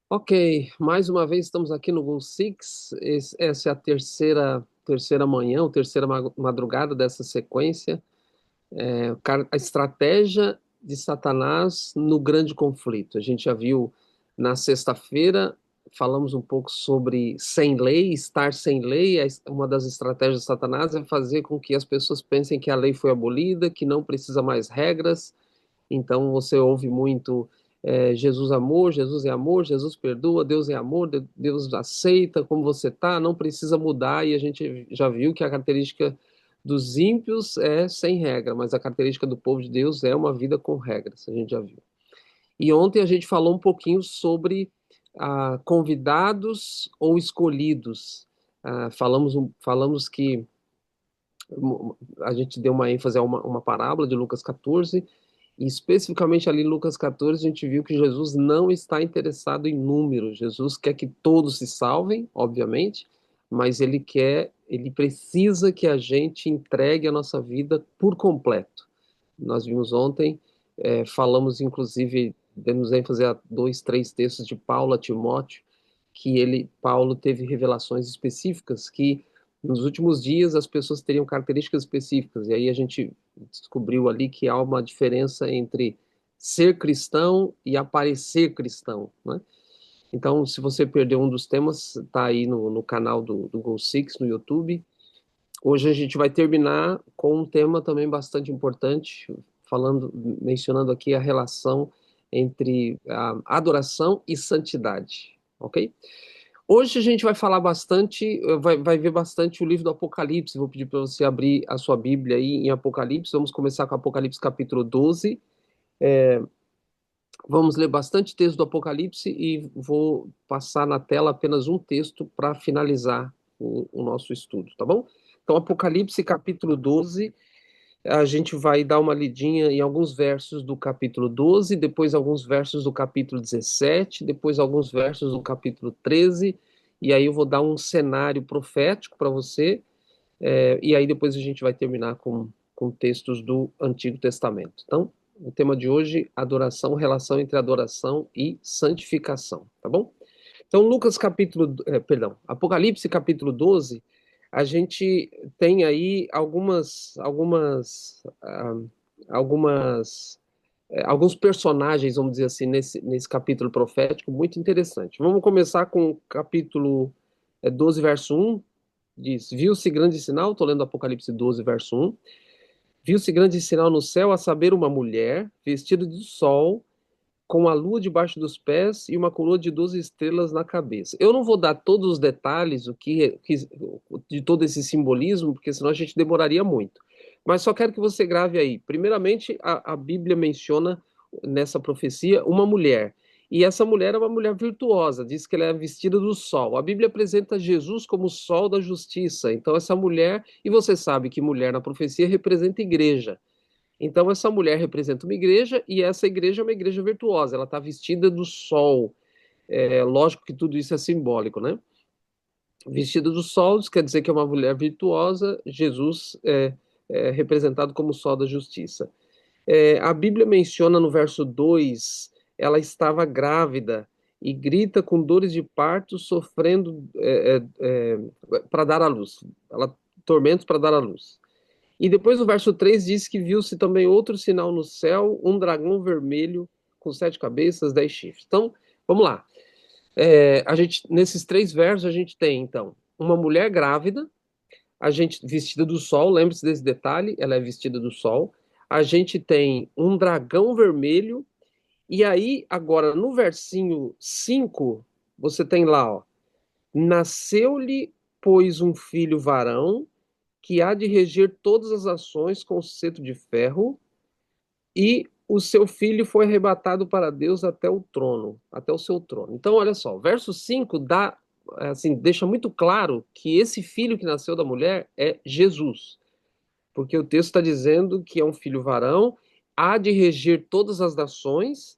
Ok, mais uma vez estamos aqui no Goal Six. Essa é a terceira manhã, ou terceira madrugada dessa sequência. A estratégia de Satanás no grande conflito. A gente já viu na sexta-feira, falamos um pouco sobre sem lei, estar sem lei. Uma das estratégias de Satanás é fazer com que as pessoas pensem que a lei foi abolida, que não precisa mais regras. Então você ouve muito Jesus amor, Jesus é amor, Jesus perdoa, Deus é amor, Deus aceita como você está, não precisa mudar. E a gente já viu que a característica dos ímpios é sem regra, mas a característica do povo de Deus é uma vida com regras, a gente já viu. E ontem a gente falou um pouquinho sobre convidados ou escolhidos. Falamos que a gente deu uma ênfase a uma parábola de Lucas 14, e especificamente ali em Lucas 14, a gente viu que Jesus não está interessado em números. Jesus quer que todos se salvem, obviamente, mas ele precisa que a gente entregue a nossa vida por completo. Nós vimos ontem, falamos inclusive, demos ênfase a dois, três textos de Paulo a Timóteo, Paulo teve revelações específicas que nos últimos dias as pessoas teriam características específicas, e aí a gente descobriu ali que há uma diferença entre ser cristão e aparecer cristão, né? Então, se você perdeu um dos temas, está aí no canal do Go Six no YouTube. Hoje a gente vai terminar com um tema também bastante importante, mencionando aqui a relação entre a adoração e santidade, ok? Hoje a gente vai falar bastante, vai ver bastante o livro do Apocalipse. Vou pedir para você abrir a sua Bíblia aí em Apocalipse. Vamos começar com Apocalipse capítulo 12. Vamos ler bastante texto do Apocalipse e vou passar na tela apenas um texto para finalizar o nosso estudo, tá bom? Então, Apocalipse capítulo 12, a gente vai dar uma lidinha em alguns versos do capítulo 12, depois alguns versos do capítulo 17, depois alguns versos do capítulo 13, e aí eu vou dar um cenário profético para você, e aí depois a gente vai terminar com textos do Antigo Testamento. Então, o tema de hoje, adoração, relação entre adoração e santificação, tá bom? Então, Apocalipse capítulo 12, a gente tem aí alguns personagens, vamos dizer assim, nesse capítulo profético, muito interessante. Vamos começar com o capítulo 12, verso 1, diz, viu-se grande sinal, estou lendo Apocalipse 12, verso 1, viu-se grande sinal no céu, a saber, uma mulher vestida de sol, com a lua debaixo dos pés e uma coroa de 12 estrelas na cabeça. Eu não vou dar todos os detalhes de todo esse simbolismo, porque senão a gente demoraria muito. Mas só quero que você grave aí. Primeiramente, a Bíblia menciona nessa profecia uma mulher. E essa mulher é uma mulher virtuosa, diz que ela é vestida do sol. A Bíblia apresenta Jesus como o sol da justiça. Então, essa mulher, e você sabe que mulher na profecia representa igreja. Então, essa mulher representa uma igreja e essa igreja é uma igreja virtuosa. Ela está vestida do sol. Lógico que tudo isso é simbólico, né? Vestida do sol, isso quer dizer que é uma mulher virtuosa. Jesus é representado como o sol da justiça. A Bíblia menciona no verso 2, ela estava grávida e grita com dores de parto, sofrendo para dar à luz. Tormentos para dar à luz. E depois o verso 3 diz que viu-se também outro sinal no céu, um dragão vermelho com 7 cabeças, 10 chifres. Então, vamos lá. Nesses três versos, a gente tem, então, uma mulher grávida, a gente vestida do sol, lembre-se desse detalhe, ela é vestida do sol. A gente tem um dragão vermelho, e aí, agora, no versinho 5 você tem lá, ó, nasceu-lhe, pois, um filho varão, que há de reger todas as ações com cetro de ferro, e o seu filho foi arrebatado para Deus até o trono, até o seu trono. Então, olha só, o verso 5 deixa muito claro que esse filho que nasceu da mulher é Jesus, porque o texto está dizendo que é um filho varão, há de reger todas as nações,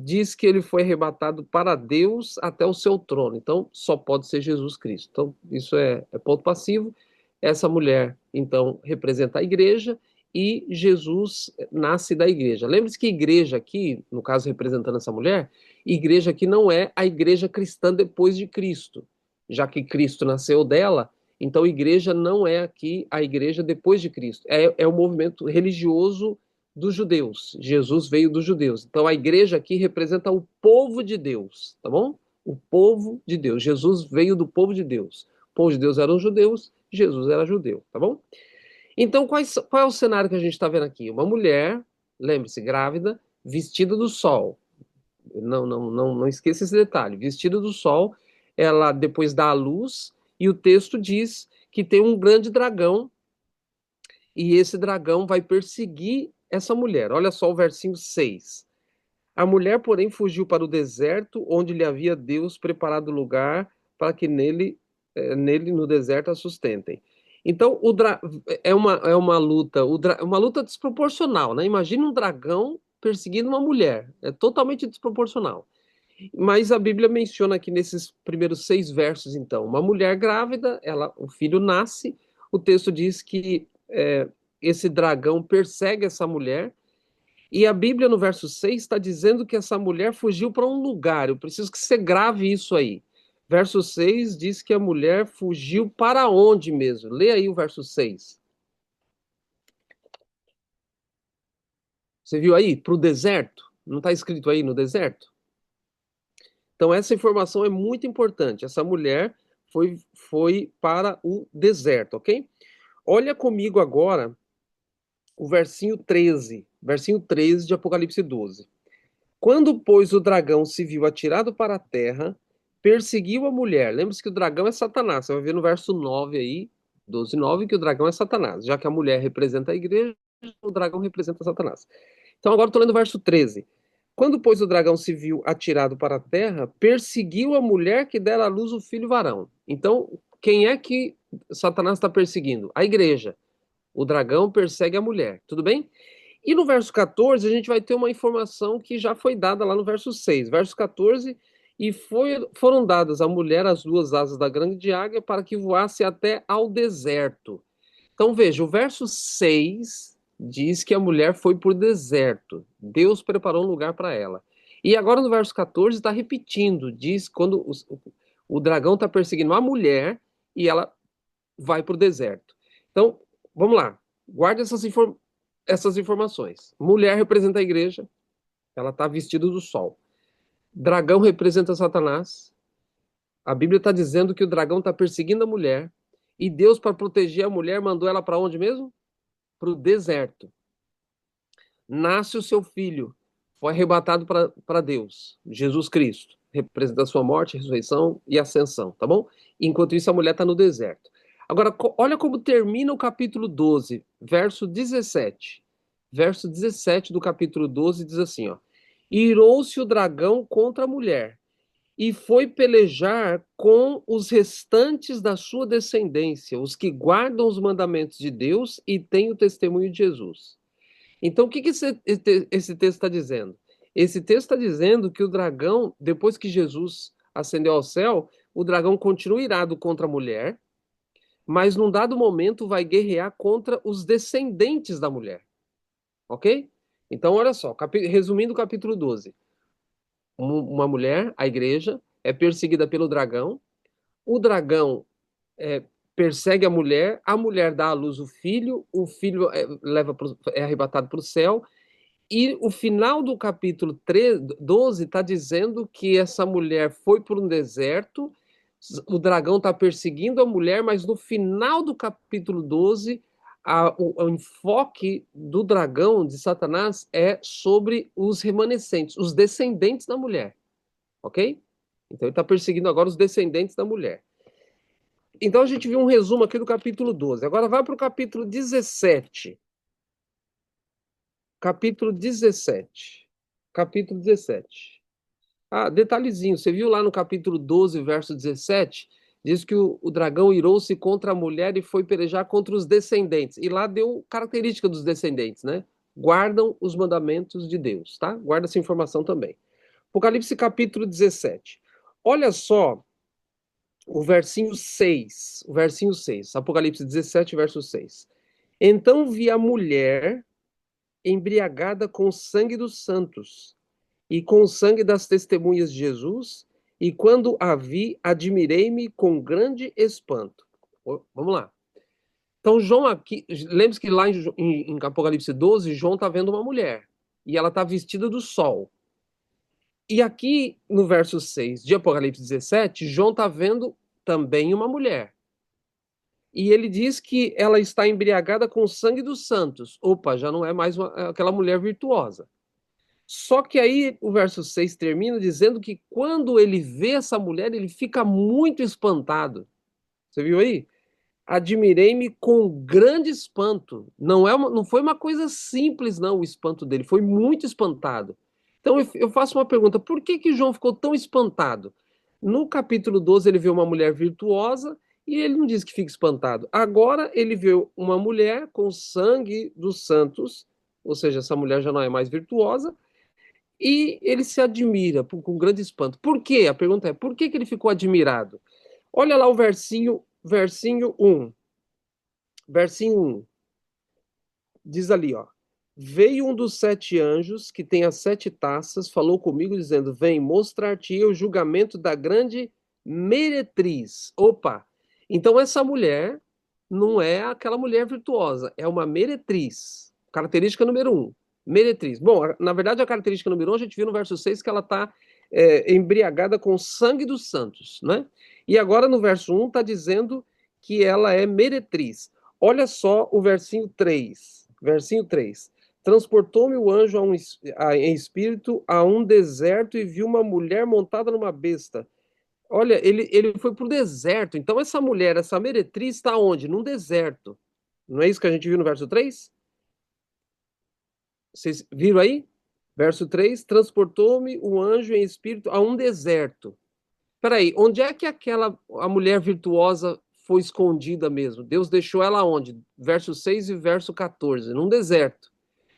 diz que ele foi arrebatado para Deus até o seu trono. Então, só pode ser Jesus Cristo. Então, isso é ponto passivo. Essa mulher, então, representa a igreja, e Jesus nasce da igreja. Lembre-se que igreja aqui, no caso representando essa mulher, igreja aqui não é a igreja cristã depois de Cristo, já que Cristo nasceu dela, então igreja não é aqui a igreja depois de Cristo, é o movimento religioso dos judeus. Jesus veio dos judeus. Então a igreja aqui representa o povo de Deus, tá bom? O povo de Deus. Jesus veio do povo de Deus. O povo de Deus eram os judeus, Jesus era judeu, tá bom? Então, qual é o cenário que a gente está vendo aqui? Uma mulher, lembre-se, grávida, vestida do sol. Não esqueça esse detalhe. Vestida do sol, ela depois dá à luz, e o texto diz que tem um grande dragão, e esse dragão vai perseguir essa mulher. Olha só o versinho 6. A mulher, porém, fugiu para o deserto, onde lhe havia Deus preparado lugar para que nele no deserto a sustentem. Então, é uma luta, uma luta desproporcional, né? Imagina um dragão perseguindo uma mulher. É totalmente desproporcional. Mas a Bíblia menciona aqui nesses primeiros 6 versos, então, uma mulher grávida, o filho nasce, o texto diz que esse dragão persegue essa mulher, e a Bíblia, no verso 6, está dizendo que essa mulher fugiu para um lugar. Eu preciso que você grave isso aí. Verso 6 diz que a mulher fugiu para onde mesmo? Lê aí o verso 6. Você viu aí? Para o deserto? Não está escrito aí no deserto? Então, essa informação é muito importante. Essa mulher foi para o deserto, ok? Olha comigo agora o versinho 13 de Apocalipse 12. Quando, pois, o dragão se viu atirado para a terra, perseguiu a mulher. Lembre-se que o dragão é Satanás. Você vai ver no verso 9 aí, 12:9, que o dragão é Satanás. Já que a mulher representa a igreja, o dragão representa Satanás. Então agora estou lendo o verso 13. Quando, pois, o dragão se viu atirado para a terra, perseguiu a mulher que dera à luz o filho varão. Então, quem é que Satanás está perseguindo? A igreja. O dragão persegue a mulher. Tudo bem? E no verso 14, a gente vai ter uma informação que já foi dada lá no verso 6. Verso 14, e foram dadas à mulher as 2 asas da grande águia para que voasse até ao deserto. Então veja, o verso 6 diz que a mulher foi por deserto. Deus preparou um lugar para ela. E agora no verso 14 está repetindo, diz quando o dragão está perseguindo a mulher e ela vai para o deserto. Então, vamos lá. Guarde essas informações. Mulher representa a igreja, ela está vestida do sol. Dragão representa Satanás. A Bíblia está dizendo que o dragão está perseguindo a mulher. E Deus, para proteger a mulher, mandou ela para onde mesmo? Para o deserto. Nasce o seu filho, foi arrebatado para Deus, Jesus Cristo. Representa a sua morte, ressurreição e ascensão, tá bom? Enquanto isso, a mulher está no deserto. Agora, olha como termina o capítulo 12, verso 17. Verso 17 do capítulo 12 diz assim, ó. Irou-se o dragão contra a mulher e foi pelejar com os restantes da sua descendência, os que guardam os mandamentos de Deus e têm o testemunho de Jesus. Então, o que esse texto está dizendo? Esse texto está dizendo que o dragão, depois que Jesus ascendeu ao céu, o dragão continua irado contra a mulher, mas num dado momento vai guerrear contra os descendentes da mulher. Ok? Então, olha só, resumindo o capítulo 12. Uma mulher, a igreja, é perseguida pelo dragão, o dragão é, persegue a mulher dá à luz o filho é arrebatado para o céu, e o final do capítulo 12 está dizendo que essa mulher foi por um deserto, o dragão está perseguindo a mulher, mas no final do capítulo 12, o enfoque do dragão, de Satanás, é sobre os remanescentes, os descendentes da mulher. Ok? Então ele está perseguindo agora os descendentes da mulher. Então a gente viu um resumo aqui do capítulo 12. Agora vai para o capítulo 17. Capítulo 17. Capítulo 17. Ah, detalhezinho, você viu lá no capítulo 12, verso 17? Diz que o dragão irou-se contra a mulher e foi pelejar contra os descendentes. E lá deu característica dos descendentes, né? Guardam os mandamentos de Deus, tá? Guarda essa informação também. Apocalipse capítulo 17. Olha só o versinho 6. O versinho 6. Apocalipse 17, verso 6. Então vi a mulher embriagada com o sangue dos santos e com o sangue das testemunhas de Jesus, e quando a vi, admirei-me com grande espanto. Vamos lá. Então, João aqui, lembre-se que lá em Apocalipse 12, João está vendo uma mulher, e ela está vestida do sol. E aqui no verso 6 de Apocalipse 17, João está vendo também uma mulher. E ele diz que ela está embriagada com o sangue dos santos. Opa, já não é mais aquela mulher virtuosa. Só que aí o verso 6 termina dizendo que quando ele vê essa mulher, ele fica muito espantado. Você viu aí? Admirei-me com grande espanto. Não foi uma coisa simples, não, o espanto dele. Foi muito espantado. Então eu faço uma pergunta: por que que João ficou tão espantado? No capítulo 12, ele vê uma mulher virtuosa e ele não diz que fica espantado. Agora ele vê uma mulher com sangue dos santos, ou seja, essa mulher já não é mais virtuosa, e ele se admira com grande espanto. Por quê? A pergunta é: por que que ele ficou admirado? Olha lá o versinho um. Versinho um diz ali, ó. Veio um dos sete anjos que tem as sete taças, falou comigo dizendo: Vem mostrar-te o julgamento da grande meretriz. Opa! Então essa mulher não é aquela mulher virtuosa, é uma meretriz. Característica número um, meretriz. Bom, na verdade a característica número um a gente viu no verso 6 que ela está embriagada com o sangue dos santos, né? E agora no verso um está dizendo que ela é meretriz. Olha só o versinho 3. Versinho 3. Transportou-me o anjo em espírito a um deserto e viu uma mulher montada numa besta. Olha, ele foi para o deserto. Então, essa mulher, essa meretriz, está onde? Num deserto. Não é isso que a gente viu no verso 3? Vocês viram aí? Verso 3: Transportou-me o anjo em espírito a um deserto. Peraí, onde é que a mulher virtuosa foi escondida mesmo? Deus deixou ela onde? Verso 6 e verso 14, num deserto.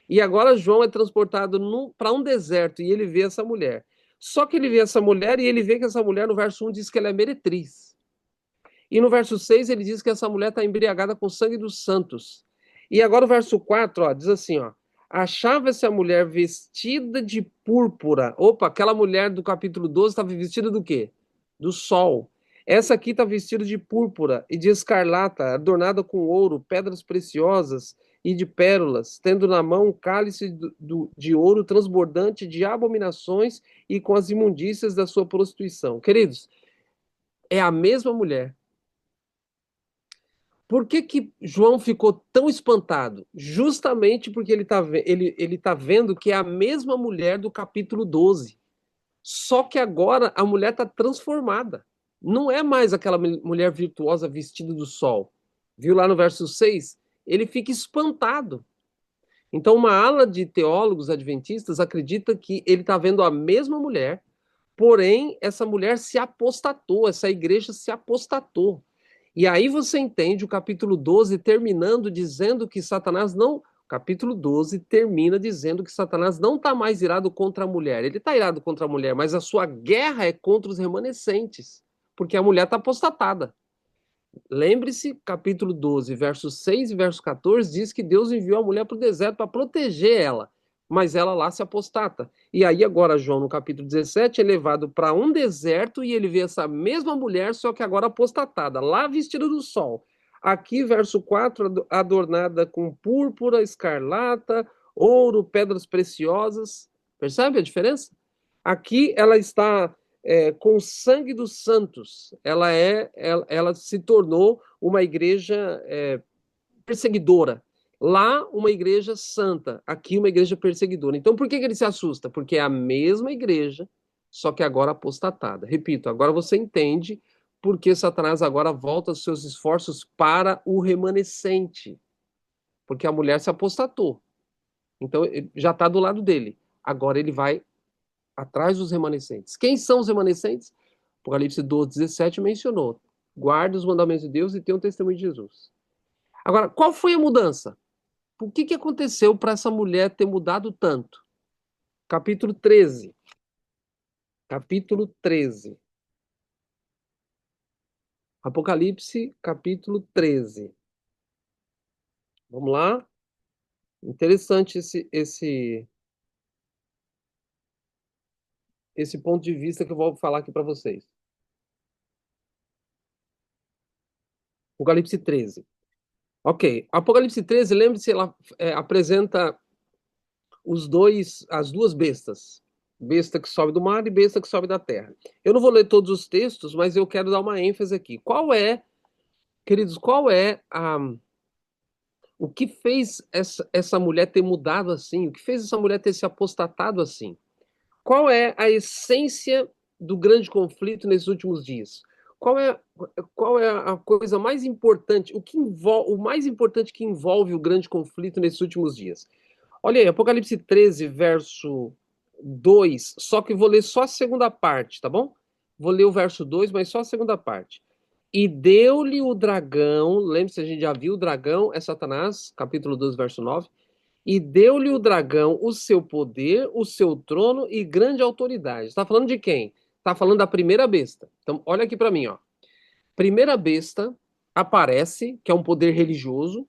E agora João é transportado para um deserto e ele vê essa mulher. Só que ele vê essa mulher e ele vê que essa mulher, no verso um diz que ela é meretriz. E no verso 6 ele diz que essa mulher está embriagada com o sangue dos santos. E agora o verso 4 ó, diz assim, ó. Achava-se a mulher vestida de púrpura. Opa, aquela mulher do capítulo 12 estava vestida do quê? Do sol. Essa aqui está vestida de púrpura e de escarlata, adornada com ouro, pedras preciosas e de pérolas, tendo na mão um cálice de ouro transbordante de abominações e com as imundícias da sua prostituição. Queridos, é a mesma mulher. Por que que João ficou tão espantado? Justamente porque ele tá vendo que é a mesma mulher do capítulo 12. Só que agora a mulher está transformada. Não é mais aquela mulher virtuosa vestida do sol. Viu lá no verso 6? Ele fica espantado. Então, uma ala de teólogos adventistas acredita que ele está vendo a mesma mulher, porém, essa mulher se apostatou, essa igreja se apostatou. E aí você entende o capítulo 12 terminando dizendo que Satanás não. O capítulo 12 termina dizendo que Satanás não está mais irado contra a mulher. Ele está irado contra a mulher, mas a sua guerra é contra os remanescentes, porque a mulher está apostatada. Lembre-se, capítulo 12, versos 6 e verso 14, diz que Deus enviou a mulher para o deserto para proteger ela, mas ela lá se apostata. E aí agora João, no capítulo 17, é levado para um deserto e ele vê essa mesma mulher, só que agora apostatada, lá vestida do sol. Aqui, verso 4, adornada com púrpura, escarlata, ouro, pedras preciosas. Percebe a diferença? Aqui ela está com o sangue dos santos. Ela se tornou uma igreja perseguidora. Lá, uma igreja santa. Aqui, uma igreja perseguidora. Então, por que que ele se assusta? Porque é a mesma igreja, só que agora apostatada. Repito, agora você entende por que Satanás agora volta os seus esforços para o remanescente. Porque a mulher se apostatou. Então, já está do lado dele. Agora ele vai atrás dos remanescentes. Quem são os remanescentes? Apocalipse 12, 17 mencionou. Guarde os mandamentos de Deus e tenha o testemunho de Jesus. Agora, qual foi a mudança? O que que aconteceu para essa mulher ter mudado tanto? Capítulo 13. Capítulo 13. Apocalipse, capítulo 13. Vamos lá. Interessante esse ponto de vista que eu vou falar aqui para vocês. Apocalipse 13. Ok. Apocalipse 13, lembre-se, ela apresenta as duas bestas. Besta que sobe do mar e besta que sobe da terra. Eu não vou ler todos os textos, mas eu quero dar uma ênfase aqui. Queridos, o que fez essa mulher ter mudado assim? O que fez essa mulher ter se apostatado assim? Qual é a essência do grande conflito nesses últimos dias? Qual é, qual é a coisa mais importante, o mais importante que envolve o grande conflito nesses últimos dias? Olha aí, Apocalipse 13, verso 2. Só que vou ler só a segunda parte, tá bom? Vou ler o verso 2, mas só a segunda parte. E deu-lhe o dragão, lembre-se, a gente já viu o dragão, é Satanás, capítulo 12, verso 9. E deu-lhe o dragão o seu poder, o seu trono e grande autoridade. Está falando de quem? Está falando da primeira besta. Então, olha aqui para mim, ó. Primeira besta aparece, que é um poder religioso,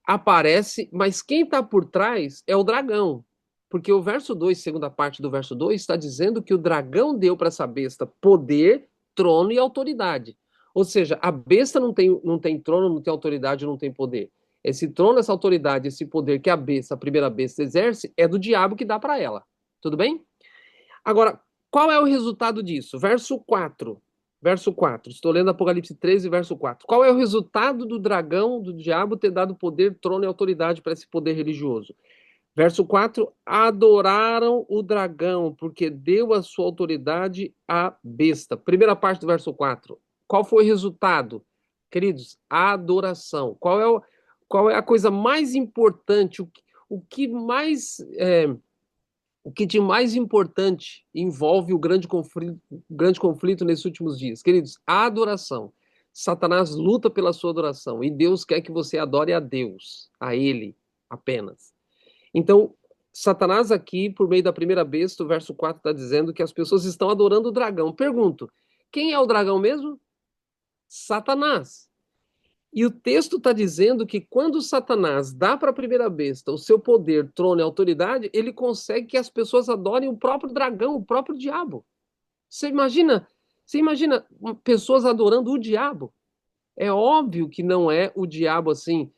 aparece, mas quem está por trás é o dragão. Porque o verso 2, segunda parte do verso 2, está dizendo que o dragão deu para essa besta poder, trono e autoridade. Ou seja, a besta não tem trono, não tem autoridade, não tem poder. Esse trono, essa autoridade, esse poder que a besta, a primeira besta, exerce, é do diabo que dá para ela. Tudo bem? Agora, qual é o resultado disso? Verso 4. Verso 4. Estou lendo Apocalipse 13, verso 4. Qual é o resultado do dragão, do diabo, ter dado poder, trono e autoridade para esse poder religioso? Verso 4: adoraram o dragão, porque deu a sua autoridade à besta. Primeira parte do verso 4. Qual foi o resultado? Queridos, a adoração. Qual é a coisa mais importante? O que mais. O que de mais importante envolve o grande conflito nesses últimos dias? Queridos, a adoração. Satanás luta pela sua adoração e Deus quer que você adore a Deus, a Ele apenas. Então, Satanás aqui, por meio da primeira besta, o verso 4 está dizendo que as pessoas estão adorando o dragão. Pergunto, quem é o dragão mesmo? Satanás. E o texto está dizendo que quando Satanás dá para a primeira besta o seu poder, trono e autoridade, ele consegue que as pessoas adorem o próprio dragão, o próprio diabo. Você imagina, você imagina pessoas adorando o diabo? É óbvio que não é o diabo assim,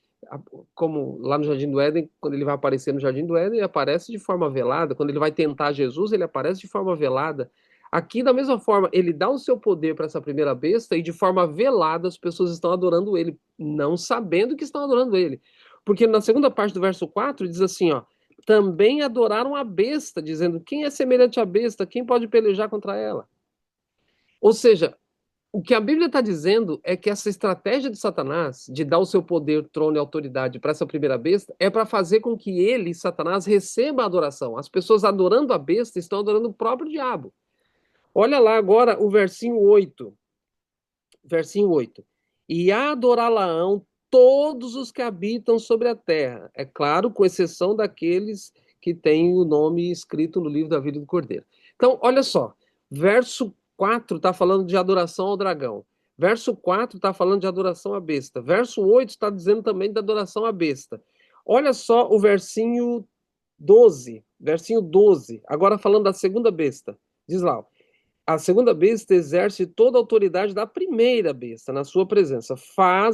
como lá no Jardim do Éden, quando ele vai aparecer no Jardim do Éden, ele aparece de forma velada. Quando ele vai tentar Jesus, ele aparece de forma velada. Aqui, da mesma forma, ele dá o seu poder para essa primeira besta e de forma velada as pessoas estão adorando ele, não sabendo que estão adorando ele. Porque na segunda parte do verso 4 diz assim, ó, também adoraram a besta, dizendo, quem é semelhante à besta? Quem pode pelejar contra ela? Ou seja, o que a Bíblia está dizendo é que essa estratégia de Satanás, de dar o seu poder, trono e autoridade para essa primeira besta, é para fazer com que ele, Satanás, receba a adoração. As pessoas adorando a besta estão adorando o próprio diabo. Olha lá agora o versinho 8. Versinho 8. E adorá-la-ão todos os que habitam sobre a terra. É claro, com exceção daqueles que têm o nome escrito no livro da vida do Cordeiro. Então, olha só. Verso 4 está falando de adoração ao dragão. Verso 4 está falando de adoração à besta. Verso 8 está dizendo também de adoração à besta. Olha só o versinho 12. Versinho 12. Agora falando da segunda besta. Diz lá, a segunda besta exerce toda a autoridade da primeira besta na sua presença.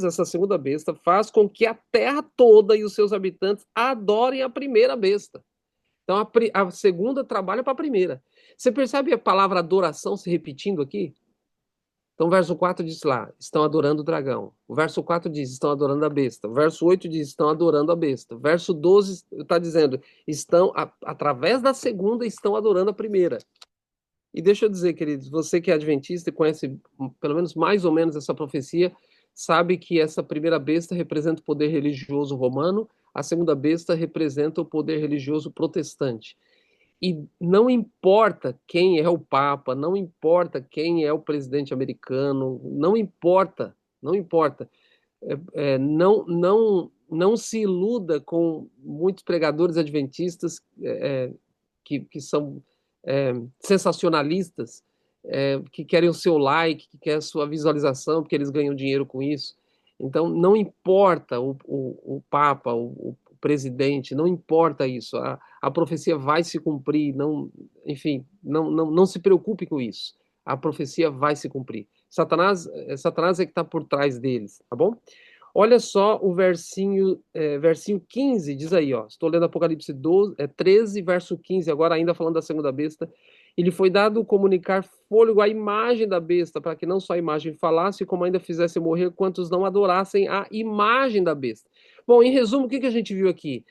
Essa segunda besta faz com que a terra toda e os seus habitantes adorem a primeira besta. Então a segunda trabalha para a primeira. Você percebe a palavra adoração se repetindo aqui? Então o verso 4 diz lá, estão adorando o dragão. O verso 4 diz, estão adorando a besta. O verso 8 diz, estão adorando a besta. O verso 12 está dizendo, através da segunda, estão adorando a primeira. E deixa eu dizer, queridos, você que é adventista e conhece pelo menos mais ou menos essa profecia, sabe que essa primeira besta representa o poder religioso romano, a segunda besta representa o poder religioso protestante. E não importa quem é o Papa, não importa quem é o presidente americano, não importa, não importa. Não se iluda com muitos pregadores adventistas que são sensacionalistas, que querem o seu like, que querem a sua visualização, porque eles ganham dinheiro com isso. Então, não importa o Papa, o presidente, não importa isso. A profecia vai se cumprir, não, enfim, não se preocupe com isso. A profecia vai se cumprir. Satanás é que está por trás deles, tá bom? Olha só o versinho 15, diz aí, ó. Estou lendo Apocalipse 12, 13, verso 15, agora ainda falando da segunda besta. Ele foi dado comunicar fôlego à imagem da besta, para que não só a imagem falasse, como ainda fizesse morrer quantos não adorassem a imagem da besta. Bom, em resumo, o que a gente viu aqui?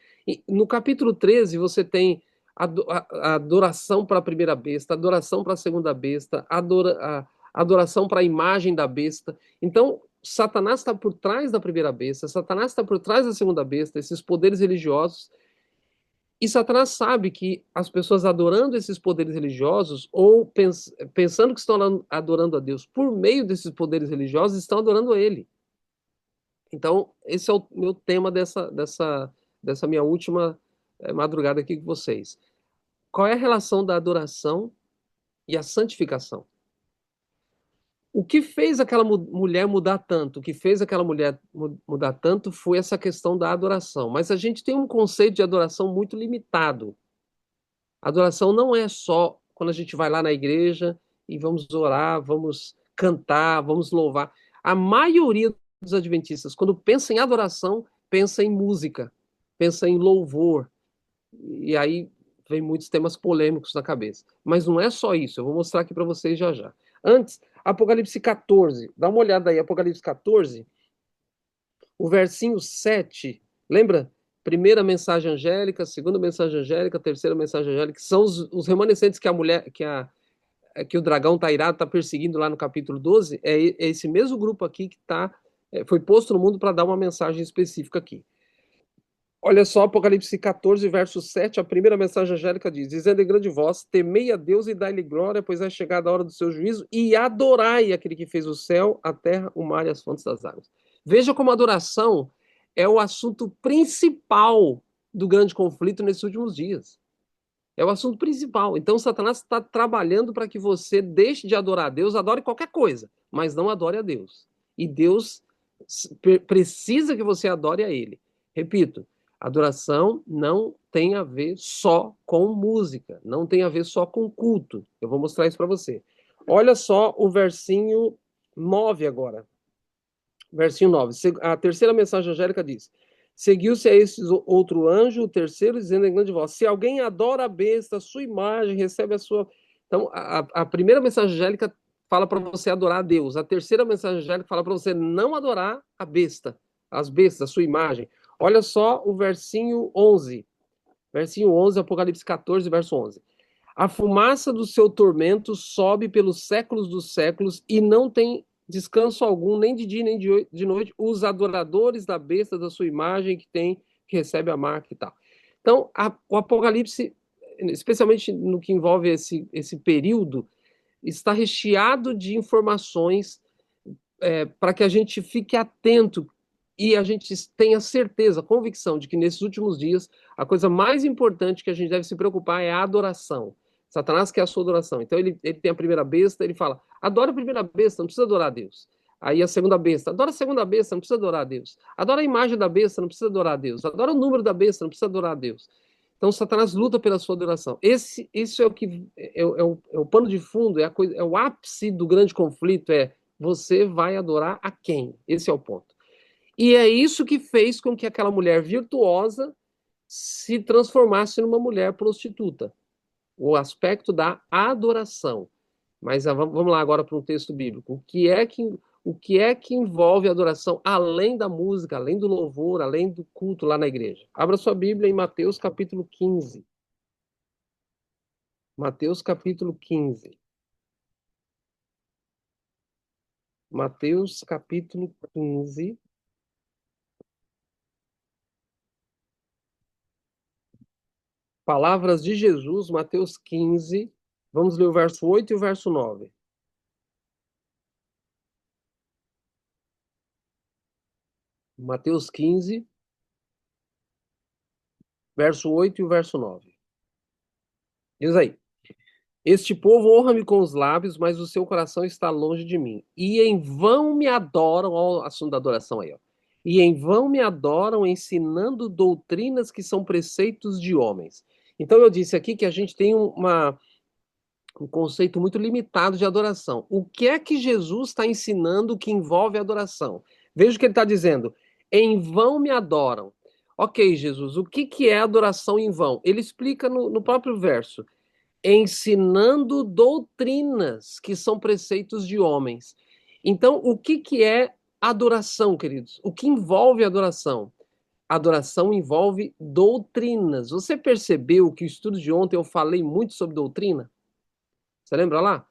No capítulo 13, você tem a adoração para a primeira besta, a adoração para a segunda besta, a adoração para a imagem da besta. Então, Satanás está por trás da primeira besta, Satanás está por trás da segunda besta, esses poderes religiosos. E Satanás sabe que as pessoas adorando esses poderes religiosos, ou pensando que estão adorando a Deus por meio desses poderes religiosos, estão adorando a Ele. Então, esse é o meu tema dessa minha última madrugada aqui com vocês. Qual é a relação da adoração e a santificação? O que fez aquela mulher mudar tanto? O que fez aquela mulher mudar tanto foi essa questão da adoração. Mas a gente tem um conceito de adoração muito limitado. Adoração não é só quando a gente vai lá na igreja e vamos orar, vamos cantar, vamos louvar. A maioria dos adventistas, quando pensa em adoração, pensa em música, pensa em louvor. E aí vem muitos temas polêmicos na cabeça. Mas não é só isso, eu vou mostrar aqui para vocês já já. Antes, Apocalipse 14. Dá uma olhada aí, Apocalipse 14, o versinho 7. Lembra? Primeira mensagem angélica, segunda mensagem angélica, terceira mensagem angélica, que são os remanescentes que a mulher, que o dragão está irado, está perseguindo lá no capítulo 12. É esse mesmo grupo aqui que foi posto no mundo para dar uma mensagem específica aqui. Olha só, Apocalipse 14, verso 7, a primeira mensagem angélica diz: dizendo em grande voz, temei a Deus e dai-lhe glória, pois é chegada a hora do seu juízo, e adorai aquele que fez o céu, a terra, o mar e as fontes das águas. Veja como a adoração é o assunto principal do grande conflito nesses últimos dias. É o assunto principal. Então, Satanás está trabalhando para que você deixe de adorar a Deus, adore qualquer coisa, mas não adore a Deus. E Deus precisa que você adore a Ele. Repito, adoração não tem a ver só com música, não tem a ver só com culto. Eu vou mostrar isso para você. Olha só o versinho 9 agora. Versinho 9. A terceira mensagem angélica diz: seguiu-se a esse outro anjo, o terceiro, dizendo em grande voz: se alguém adora a besta, a sua imagem, recebe a sua. Então, a primeira mensagem angélica fala para você adorar a Deus. A terceira mensagem angélica fala para você não adorar a besta, as bestas, a sua imagem. Olha só o versinho 11. Versinho 11, Apocalipse 14, verso 11. A fumaça do seu tormento sobe pelos séculos dos séculos e não tem descanso algum, nem de dia nem de noite, os adoradores da besta da sua imagem que recebe a marca e tal. Então, o Apocalipse, especialmente no que envolve esse período, está recheado de informações para que a gente fique atento e a gente tenha certeza, convicção de que nesses últimos dias a coisa mais importante que a gente deve se preocupar é a adoração. Satanás quer a sua adoração. Então ele tem a primeira besta, ele fala: adora a primeira besta, não precisa adorar a Deus. Aí a segunda besta, adora a segunda besta, não precisa adorar a Deus. Adora a imagem da besta, não precisa adorar a Deus. Adora o número da besta, não precisa adorar a Deus. Então Satanás luta pela sua adoração. Isso é o que é o pano de fundo, é o ápice do grande conflito, você vai adorar a quem? Esse é o ponto. E é isso que fez com que aquela mulher virtuosa se transformasse numa mulher prostituta. O aspecto da adoração. Mas vamos lá agora para um texto bíblico. O que é que envolve a adoração além da música, além do louvor, além do culto lá na igreja? Abra sua Bíblia em Mateus capítulo 15. Mateus capítulo 15. Mateus capítulo 15. Palavras de Jesus, Mateus 15. Vamos ler o verso 8 e o verso 9. Mateus 15, verso 8 e o verso 9. Diz aí: Este povo honra-me com os lábios, mas o seu coração está longe de mim. E em vão me adoram, olha o assunto da adoração aí, ó. E em vão me adoram, ensinando doutrinas que são preceitos de homens. Então eu disse aqui que a gente tem um conceito muito limitado de adoração. O que é que Jesus está ensinando que envolve adoração? Veja o que ele está dizendo. Em vão me adoram. Ok, Jesus, o que é adoração em vão? Ele explica no próprio verso ensinando doutrinas que são preceitos de homens. Então, o que é adoração, queridos? O que envolve adoração? Adoração envolve doutrinas. Você percebeu que o estudo de ontem eu falei muito sobre doutrina? Você lembra lá?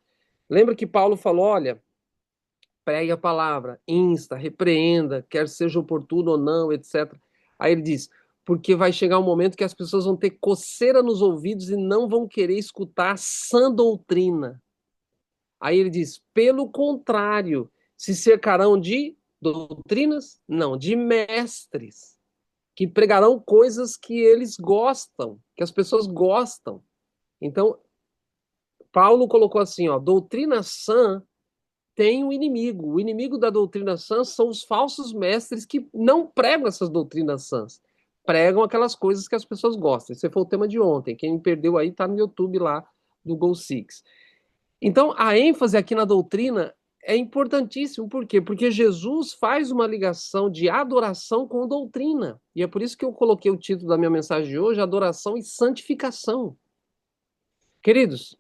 Lembra que Paulo falou: olha, pregue a palavra, insta, repreenda, quer seja oportuno ou não, etc. Aí ele diz: porque vai chegar um momento que as pessoas vão ter coceira nos ouvidos e não vão querer escutar sã doutrina. Aí ele diz: pelo contrário, se cercarão de doutrinas? Não, de mestres, que pregarão coisas que eles gostam, que as pessoas gostam. Então, Paulo colocou assim: ó, doutrina sã tem um inimigo. O inimigo da doutrina sã são os falsos mestres que não pregam essas doutrinas sãs. Pregam aquelas coisas que as pessoas gostam. Esse foi o tema de ontem. Quem perdeu aí está no YouTube lá do Go Six. Então, a ênfase aqui na doutrina é importantíssimo. Por quê? Porque Jesus faz uma ligação de adoração com doutrina. E é por isso que eu coloquei o título da minha mensagem de hoje, Adoração e Santificação. Queridos,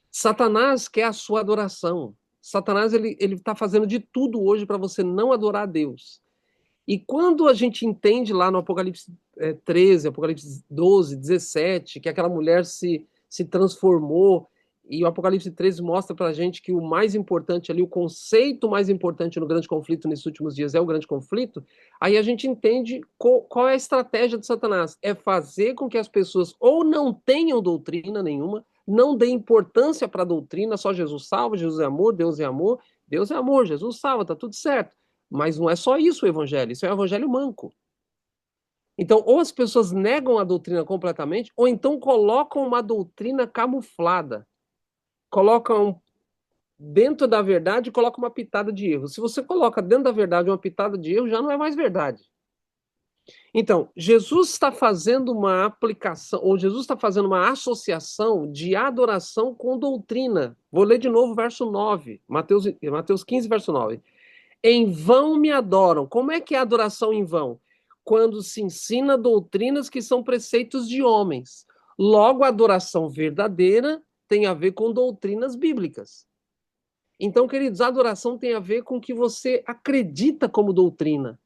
Satanás quer a sua adoração. Satanás ele está fazendo de tudo hoje para você não adorar a Deus. E quando a gente entende lá no Apocalipse 13, Apocalipse 12, 17, que aquela mulher se transformou, e o Apocalipse 13 mostra para a gente que o mais importante ali, o conceito mais importante no grande conflito nesses últimos dias é o grande conflito, aí a gente entende qual é a estratégia de Satanás. É fazer com que as pessoas ou não tenham doutrina nenhuma, não dê importância para a doutrina, só Jesus salva, Jesus é amor, Deus é amor, Jesus salva, tá tudo certo. Mas não é só isso o evangelho, isso é o evangelho manco. Então, ou as pessoas negam a doutrina completamente, ou então colocam uma doutrina camuflada. Colocam dentro da verdade, colocam uma pitada de erro. Se você coloca dentro da verdade uma pitada de erro, já não é mais verdade. Então, Jesus está fazendo uma aplicação, ou Jesus está fazendo uma associação de adoração com doutrina. Vou ler de novo o verso 9, Mateus 15, verso 9. Em vão me adoram. Como é que é a adoração em vão? Quando se ensina doutrinas que são preceitos de homens. Logo, a adoração verdadeira tem a ver com doutrinas bíblicas. Então, queridos, a adoração tem a ver com o que você acredita como doutrina.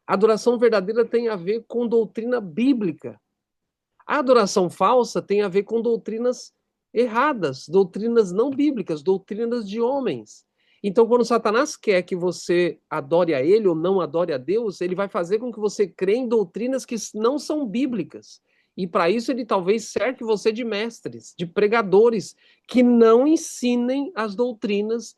A adoração verdadeira tem a ver com doutrina bíblica. A adoração falsa tem a ver com doutrinas erradas, doutrinas não bíblicas, doutrinas de homens. Então, quando Satanás quer que você adore a ele ou não adore a Deus, ele vai fazer com que você crê em doutrinas que não são bíblicas. E para isso ele talvez cerque você de mestres, de pregadores que não ensinem as doutrinas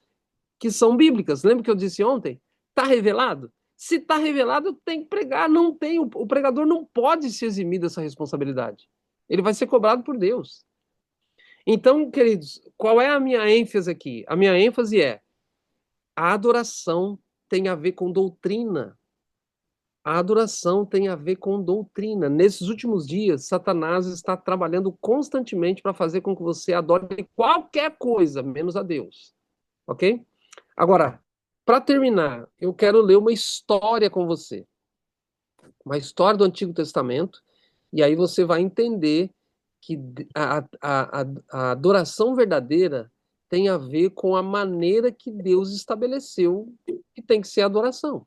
que são bíblicas. Lembra que eu disse ontem? Está revelado? Se está revelado, tem que pregar. Não tem. O pregador não pode se eximir dessa responsabilidade. Ele vai ser cobrado por Deus. Então, queridos, qual é a minha ênfase aqui? A minha ênfase é a adoração tem a ver com doutrina. A adoração tem a ver com doutrina. Nesses últimos dias, Satanás está trabalhando constantemente para fazer com que você adore qualquer coisa, menos a Deus. Ok? Agora, para terminar, eu quero ler uma história com você. Uma história do Antigo Testamento, e aí você vai entender que a adoração verdadeira tem a ver com a maneira que Deus estabeleceu que tem que ser a adoração.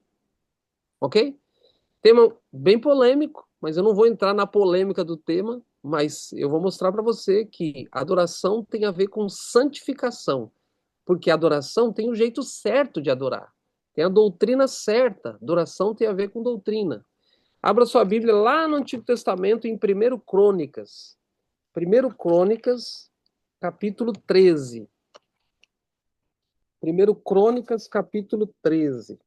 Ok? Tema bem polêmico, mas eu não vou entrar na polêmica do tema, mas eu vou mostrar para você que adoração tem a ver com santificação. Porque a adoração tem o jeito certo de adorar. Tem a doutrina certa. Adoração tem a ver com doutrina. Abra sua Bíblia lá no Antigo Testamento, em 1 Crônicas. 1 Crônicas, capítulo 13. 1 Crônicas, capítulo 13.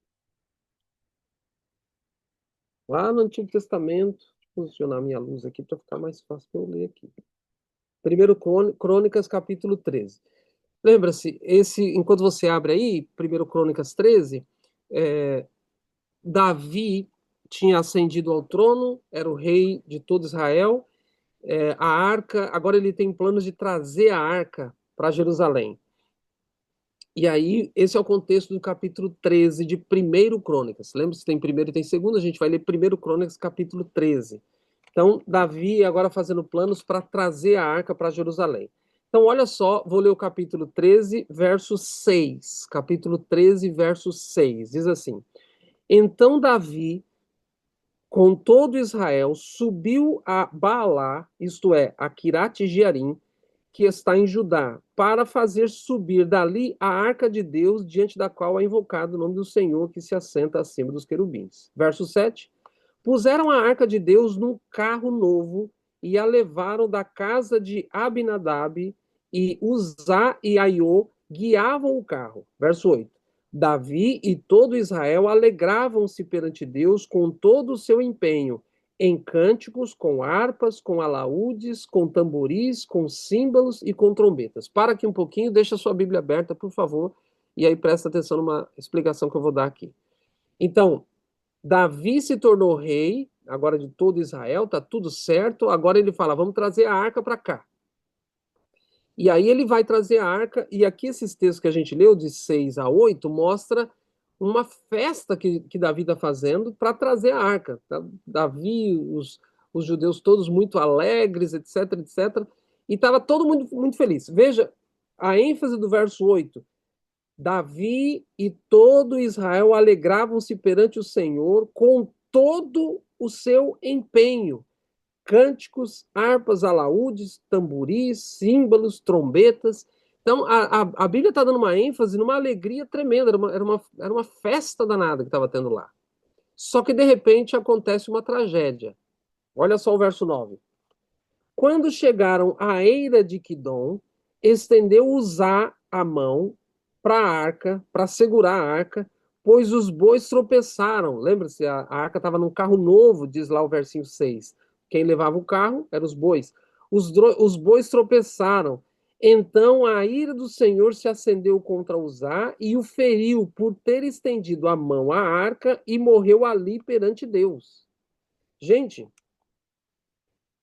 Lá no Antigo Testamento. Vou posicionar minha luz aqui para ficar mais fácil para eu ler aqui. Primeiro Crônicas, capítulo 13. Lembra-se, enquanto você abre aí, Primeiro Crônicas 13, Davi tinha ascendido ao trono, era o rei de todo Israel, a arca, agora ele tem planos de trazer a arca para Jerusalém. E aí, esse é o contexto do capítulo 13 de Primeiro Crônicas. Lembra-se, tem primeiro e tem segundo, a gente vai ler Primeiro Crônicas, capítulo 13. Então, Davi agora fazendo planos para trazer a arca para Jerusalém. Então, olha só, vou ler o capítulo 13, verso 6. Capítulo 13, verso 6. Diz assim: Então Davi, com todo Israel, subiu a Baalá, isto é, a Quirate-Jearim, que está em Judá, para fazer subir dali a arca de Deus, diante da qual é invocado o nome do Senhor, que se assenta acima dos querubins. Verso 7. Puseram a arca de Deus num carro novo e a levaram da casa de Abinadab, e Uzá e Aiô guiavam o carro. Verso 8. Davi e todo Israel alegravam-se perante Deus com todo o seu empenho, em cânticos, com harpas, com alaúdes, com tamboris, com símbolos e com trombetas. Para aqui um pouquinho, deixa a sua Bíblia aberta, por favor, e aí presta atenção numa explicação que eu vou dar aqui. Então, Davi se tornou rei, agora de todo Israel, tá tudo certo. Agora ele fala: vamos trazer a arca para cá. E aí ele vai trazer a arca, e aqui esses textos que a gente leu, de 6 a 8, mostra uma festa que Davi está fazendo para trazer a arca. Davi, os judeus todos muito alegres, etc, etc. E estava todo mundo muito feliz. Veja a ênfase do verso 8. Davi e todo Israel alegravam-se perante o Senhor com todo o seu empenho. Cânticos, harpas, alaúdes, tamboris, símbolos, trombetas. Então, a Bíblia está dando uma ênfase numa alegria tremenda, era uma festa danada que estava tendo lá. Só que, de repente, acontece uma tragédia. Olha só o verso 9. Quando chegaram à eira de Quidom, estendeu Uzá a mão para a arca, para segurar a arca, pois os bois tropeçaram. Lembra-se, a arca estava num carro novo, diz lá o versinho 6. Quem levava o carro eram os bois. Os bois tropeçaram. Então a ira do Senhor se acendeu contra Uzá e o feriu por ter estendido a mão à arca e morreu ali perante Deus. Gente,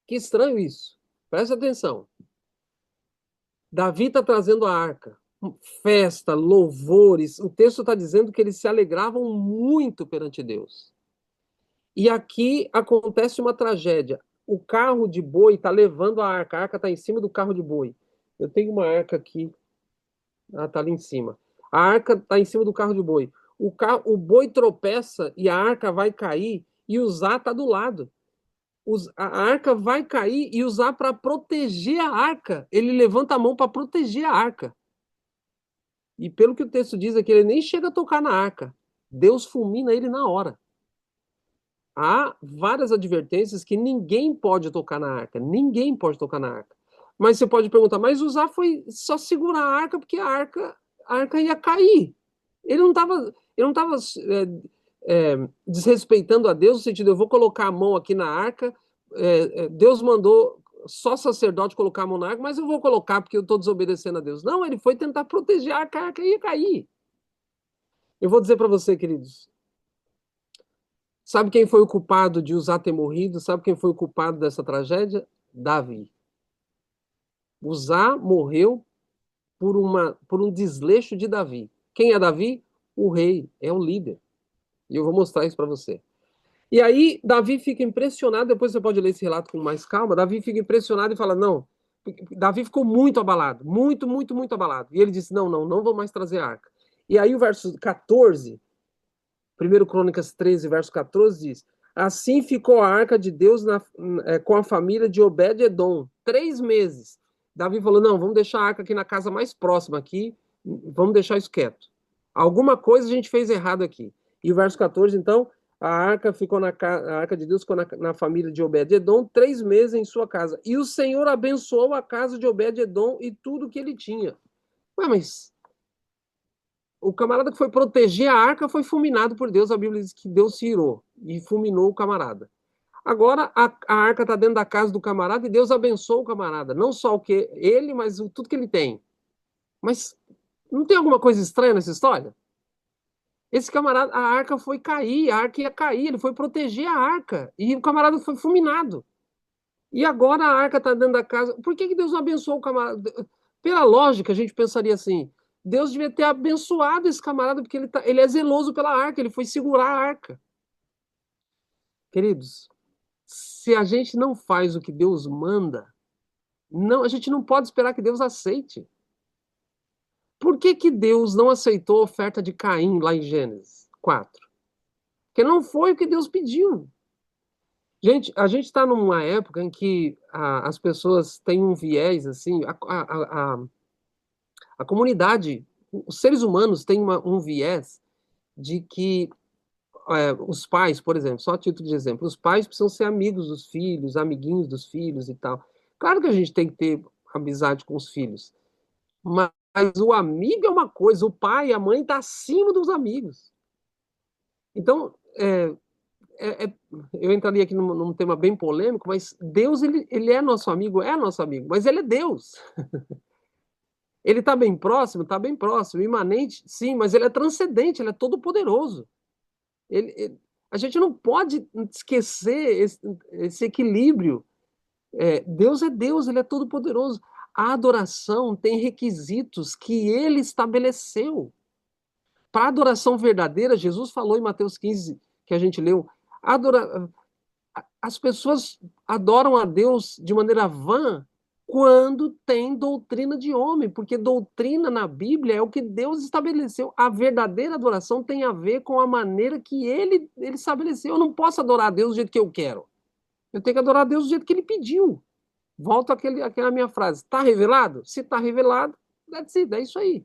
que estranho isso. Presta atenção. Davi está trazendo a arca. Festa, louvores. O texto está dizendo que eles se alegravam muito perante Deus. E aqui acontece uma tragédia. O carro de boi está levando a arca está em cima do carro de boi. Eu tenho uma arca aqui. Ah, está ali em cima. A arca está em cima do carro de boi. O boi tropeça e a arca vai cair e o Zá está do lado. A arca vai cair e usar para proteger a arca. Ele levanta a mão para proteger a arca. E pelo que o texto diz aqui, ele nem chega a tocar na arca. Deus fulmina ele na hora. Há várias advertências que ninguém pode tocar na arca. Ninguém pode tocar na arca. Mas você pode perguntar, mas usar foi só segurar a arca porque a arca ia cair. Ele não estava desrespeitando a Deus, no sentido, eu vou colocar a mão aqui na arca, Deus mandou só sacerdote colocar a mão na arca, mas eu vou colocar porque eu estou desobedecendo a Deus. Não, ele foi tentar proteger a arca ia cair. Eu vou dizer para você, queridos, sabe quem foi o culpado de Uzá ter morrido? Sabe quem foi o culpado dessa tragédia? Davi. Uzá morreu por um desleixo de Davi. Quem é Davi? O rei, é o líder. E eu vou mostrar isso para você. E aí, Davi fica impressionado, depois você pode ler esse relato com mais calma, Davi fica impressionado e fala, não, Davi ficou muito abalado, muito, muito, muito abalado. E ele disse, não vou mais trazer a arca. E aí o verso 14, 1 Crônicas 13, verso 14 diz, assim ficou a arca de Deus com a família de Obed-Edom, 3 meses. Davi falou, não, vamos deixar a arca aqui na casa mais próxima aqui, vamos deixar isso quieto. Alguma coisa a gente fez errado aqui. E o verso 14, então, a arca de Deus ficou na família de Obed-Edom 3 meses em sua casa. E o Senhor abençoou a casa de Obed-Edom e tudo que ele tinha. Ué, mas o camarada que foi proteger a arca foi fulminado por Deus. A Bíblia diz que Deus se irou e fulminou o camarada. Agora a arca está dentro da casa do camarada e Deus abençoa o camarada. Não só o que ele, mas tudo que ele tem. Mas não tem alguma coisa estranha nessa história? Esse camarada, a arca foi cair, a arca ia cair, ele foi proteger a arca. E o camarada foi fulminado. E agora a arca está dentro da casa. Por que Deus não abençoou o camarada? Pela lógica, a gente pensaria assim: Deus devia ter abençoado esse camarada, porque ele é zeloso pela arca, ele foi segurar a arca. Queridos, se a gente não faz o que Deus manda, não, a gente não pode esperar que Deus aceite. Por que Deus não aceitou a oferta de Caim lá em Gênesis 4? Porque não foi o que Deus pediu. Gente, a gente está numa época em que as pessoas têm um viés, assim, a comunidade, os seres humanos têm um viés de que os pais, por exemplo, só a título de exemplo, os pais precisam ser amigos dos filhos, amiguinhos dos filhos e tal. Claro que a gente tem que ter amizade com os filhos, mas o amigo é uma coisa, o pai e a mãe estão acima dos amigos. Então, eu entraria aqui num tema bem polêmico, mas Deus, ele é nosso amigo, mas ele é Deus. Ele está bem próximo, imanente, sim, mas ele é transcendente, ele é todo poderoso. A gente não pode esquecer esse equilíbrio. Deus é Deus, ele é todo poderoso. A adoração tem requisitos que ele estabeleceu. Para a adoração verdadeira, Jesus falou em Mateus 15, que a gente leu, adora, as pessoas adoram a Deus de maneira vã quando tem doutrina de homem, porque doutrina na Bíblia é o que Deus estabeleceu. A verdadeira adoração tem a ver com a maneira que ele estabeleceu. Eu não posso adorar a Deus do jeito que eu quero. Eu tenho que adorar a Deus do jeito que ele pediu. Volto àquela minha frase. Está revelado? Se está revelado, that's it, é isso aí.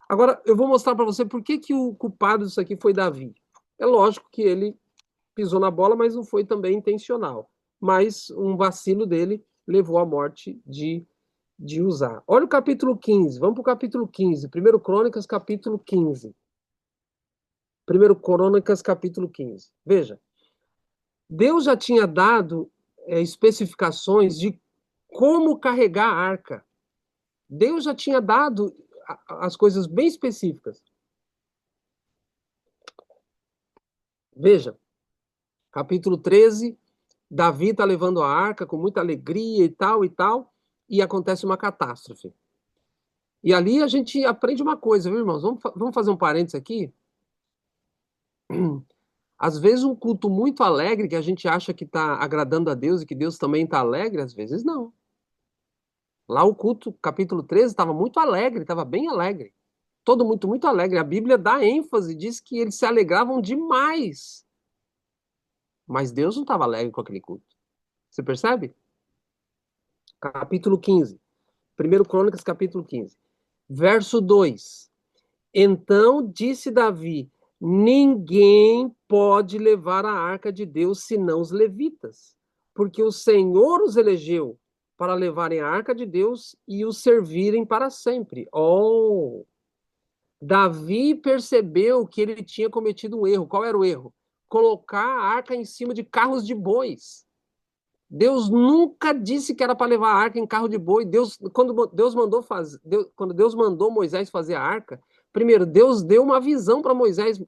Agora, eu vou mostrar para você por que o culpado disso aqui foi Davi. É lógico que ele pisou na bola, mas não foi também intencional. Mas um vacilo dele levou à morte de Uzá. Olha o capítulo 15, vamos para o capítulo 15. 1 Crônicas, capítulo 15. 1 Crônicas, capítulo 15. Veja, Deus já tinha dado especificações de como carregar a arca. Deus já tinha dado as coisas bem específicas. Veja, capítulo 13, Davi está levando a arca com muita alegria e tal, e acontece uma catástrofe. E ali a gente aprende uma coisa, viu, irmãos? Vamos fazer um parênteses aqui? Às vezes um culto muito alegre, que a gente acha que está agradando a Deus e que Deus também está alegre, às vezes não. Lá o culto, capítulo 13, estava muito alegre, estava bem alegre. Todo muito alegre. A Bíblia dá ênfase, diz que eles se alegravam demais. Mas Deus não estava alegre com aquele culto. Você percebe? Capítulo 15. 1 Crônicas, capítulo 15. Verso 2. Então disse Davi: ninguém pode levar a arca de Deus senão os levitas, porque o Senhor os elegeu para levarem a arca de Deus e os servirem para sempre. Oh! Davi percebeu que ele tinha cometido um erro. Qual era o erro? Colocar a arca em cima de carros de bois. Deus nunca disse que era para levar a arca em carro de boi. Quando Deus mandou Moisés fazer a arca, primeiro, Deus deu uma visão para Moisés.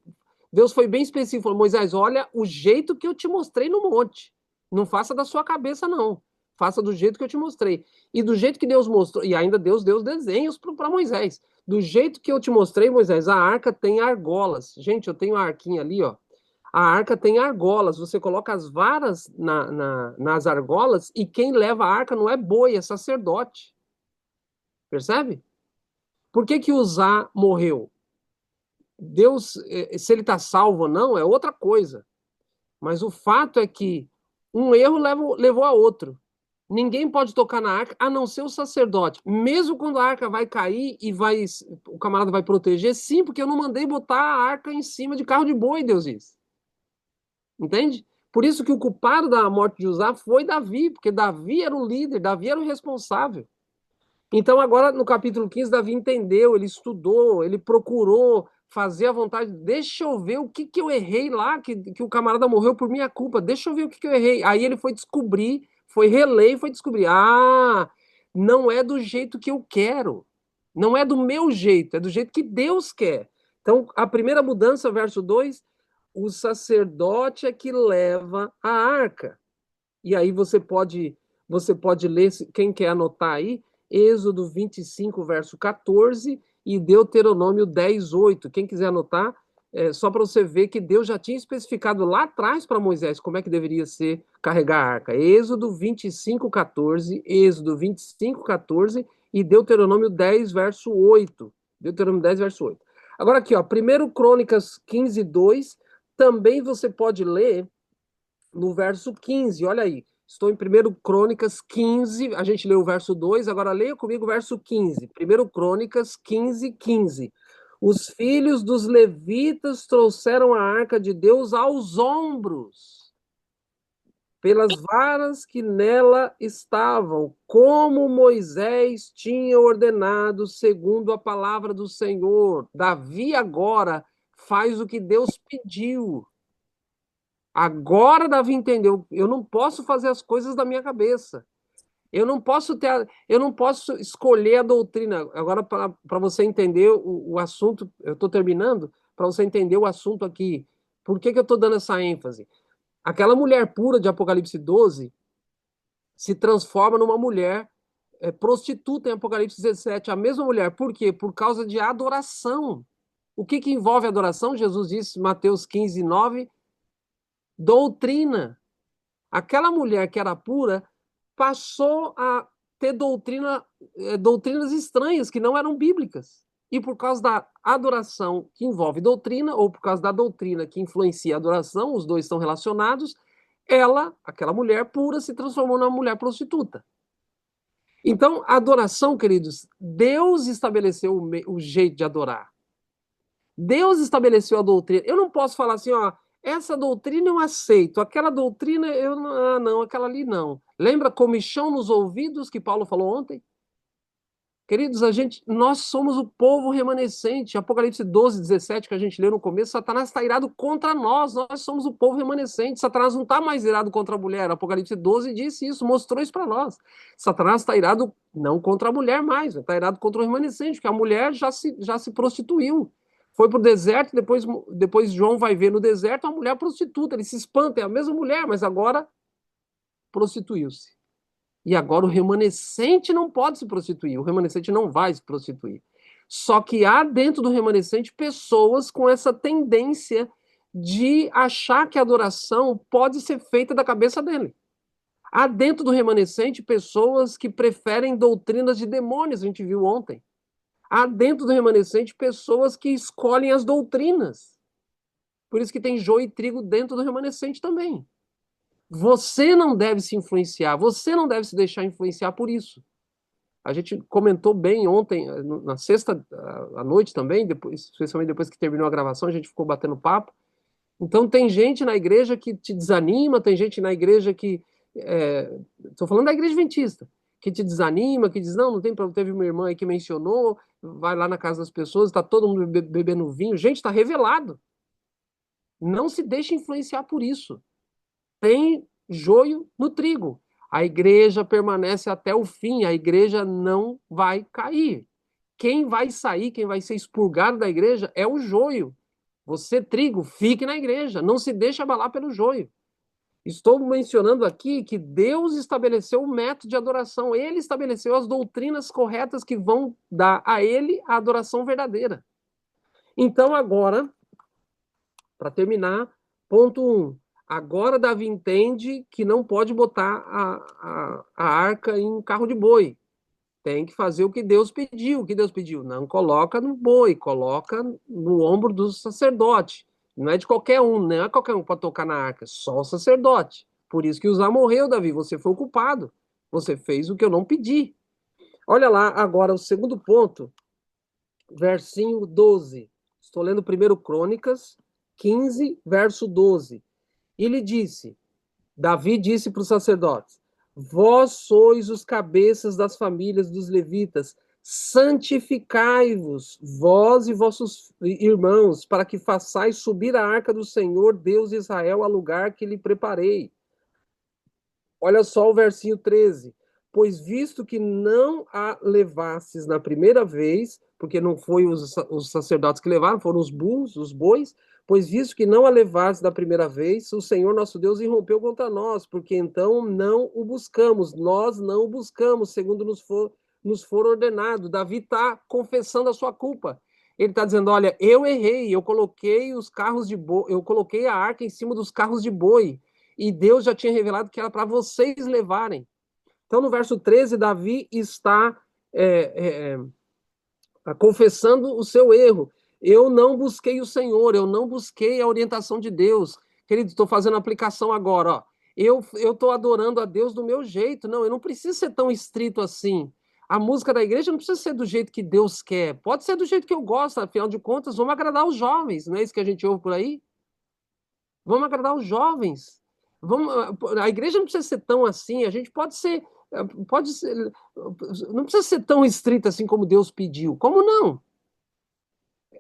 Deus foi bem específico, falou: Moisés, olha o jeito que eu te mostrei no monte. Não faça da sua cabeça, não. Faça do jeito que eu te mostrei. E do jeito que Deus mostrou, e ainda Deus deu os desenhos para Moisés. Do jeito que eu te mostrei, Moisés, a arca tem argolas. Gente, eu tenho a arquinha ali, ó. A arca tem argolas, você coloca as varas nas argolas e quem leva a arca não é boi, é sacerdote. Percebe? Por que Uzá morreu? Deus, se ele está salvo ou não, é outra coisa. Mas o fato é que um erro levou a outro. Ninguém pode tocar na arca, a não ser o sacerdote. Mesmo quando a arca vai cair e o camarada vai proteger, sim, porque eu não mandei botar a arca em cima de carro de boi, Deus diz. Entende? Por isso que o culpado da morte de Uzá foi Davi, porque Davi era o líder, Davi era o responsável. Então agora no capítulo 15, Davi entendeu, ele estudou, ele procurou fazer a vontade, deixa eu ver o que que eu errei lá, que o camarada morreu por minha culpa, deixa eu ver o que que eu errei. Aí ele foi descobrir, foi reler e foi descobrir, não é do jeito que eu quero, não é do meu jeito, é do jeito que Deus quer. Então, a primeira mudança, verso 2, o sacerdote é que leva a arca. E aí você pode ler, quem quer anotar aí, Êxodo 25, verso 14 e Deuteronômio 10, 8. Quem quiser anotar, só para você ver que Deus já tinha especificado lá atrás para Moisés como é que deveria ser carregar a arca. Êxodo 25, 14, Êxodo 25, 14 e Deuteronômio 10, verso 8. Deuteronômio 10, verso 8. Agora aqui, ó, 1 Crônicas 15, 2, também você pode ler no verso 15, olha aí. Estou em 1 Crônicas 15, a gente leu o verso 2, agora leia comigo o verso 15. 1 Crônicas 15, 15. Os filhos dos levitas trouxeram a arca de Deus aos ombros, pelas varas que nela estavam, como Moisés tinha ordenado, segundo a palavra do Senhor. Davi agora faz o que Deus pediu. Agora Davi entendeu, eu não posso fazer as coisas da minha cabeça. Eu não posso escolher a doutrina. Agora, para você entender o assunto, eu estou terminando, para você entender o assunto aqui. Por que eu estou dando essa ênfase? Aquela mulher pura de Apocalipse 12 se transforma numa mulher prostituta em Apocalipse 17. A mesma mulher. Por quê? Por causa de adoração. O que, que envolve adoração? Jesus disse, Mateus 15, 9, doutrina. Aquela mulher que era pura passou a ter doutrinas estranhas que não eram bíblicas. E por causa da adoração que envolve doutrina, ou por causa da doutrina que influencia a adoração, os dois estão relacionados, ela, aquela mulher pura, se transformou numa mulher prostituta. Então, a adoração, queridos, Deus estabeleceu o jeito de adorar. Deus estabeleceu a doutrina. Eu não posso falar assim, ó, essa doutrina eu aceito, aquela doutrina eu não, não, aquela ali não. Lembra comichão nos ouvidos que Paulo falou ontem? Queridos, nós somos o povo remanescente. Apocalipse 12, 17, que a gente leu no começo, Satanás está irado contra nós somos o povo remanescente. Satanás não está mais irado contra a mulher. Apocalipse 12 disse isso, mostrou isso para nós. Satanás está irado não contra a mulher mais, está irado contra o remanescente, porque a mulher já se prostituiu. Foi para o deserto, depois João vai ver no deserto uma mulher prostituta. Ele se espanta, é a mesma mulher, mas agora prostituiu-se. E agora o remanescente não pode se prostituir, o remanescente não vai se prostituir. Só que há dentro do remanescente pessoas com essa tendência de achar que a adoração pode ser feita da cabeça dele. Há dentro do remanescente pessoas que preferem doutrinas de demônios, a gente viu ontem. Há dentro do remanescente pessoas que escolhem as doutrinas. Por isso que tem joio e trigo dentro do remanescente também. Você não deve se influenciar, você não deve se deixar influenciar por isso. A gente comentou bem ontem, na sexta à noite também, especialmente depois que terminou a gravação, a gente ficou batendo papo. Então tem gente na igreja que te desanima, tem gente na igreja que... Estou falando da igreja adventista, que te desanima, que diz, não tem problema, teve uma irmã aí que mencionou, vai lá na casa das pessoas, está todo mundo bebendo vinho. Gente, está revelado. Não se deixe influenciar por isso. Tem joio no trigo. A igreja permanece até o fim, a igreja não vai cair. Quem vai sair, quem vai ser expurgado da igreja é o joio. Você, trigo, fique na igreja, não se deixe abalar pelo joio. Estou mencionando aqui que Deus estabeleceu o método de adoração, ele estabeleceu as doutrinas corretas que vão dar a ele a adoração verdadeira. Então, agora, para terminar, ponto 1. Agora Davi entende que não pode botar a arca em carro de boi. Tem que fazer o que Deus pediu. O que Deus pediu? Não coloca no boi, coloca no ombro do sacerdote. Não é de qualquer um, não é qualquer um para tocar na arca, só o sacerdote. Por isso que Uzá morreu, Davi. Você foi o culpado. Você fez o que eu não pedi. Olha lá agora o segundo ponto, versinho 12. Estou lendo 1 Crônicas 15, verso 12. Davi disse para os sacerdotes, vós sois os cabeças das famílias dos levitas, santificai-vos, vós e vossos irmãos, para que façais subir a arca do Senhor, Deus de Israel, a lugar que lhe preparei. Olha só o versinho 13. Pois visto que não a levastes na primeira vez, porque não foi os sacerdotes que levaram, foram os bulls, os bois, pois visto que não a levastes da primeira vez, o Senhor nosso Deus irrompeu contra nós, porque então não o buscamos, nós não o buscamos, segundo nos for ordenado. Davi está confessando a sua culpa. Ele está dizendo: olha, eu errei, eu coloquei os carros de boi, eu coloquei a arca em cima dos carros de boi, e Deus já tinha revelado que era para vocês levarem. Então, no verso 13, Davi está confessando o seu erro. Eu não busquei o Senhor, eu não busquei a orientação de Deus. Querido, estou fazendo a aplicação agora. Ó. Eu estou adorando a Deus do meu jeito. Não, eu não preciso ser tão estrito assim. A música da igreja não precisa ser do jeito que Deus quer. Pode ser do jeito que eu gosto, afinal de contas, vamos agradar os jovens. Não é isso que a gente ouve por aí? Vamos agradar os jovens. Vamos, a igreja não precisa ser tão assim, a gente pode ser, não precisa ser tão estrita assim como Deus pediu. Como não?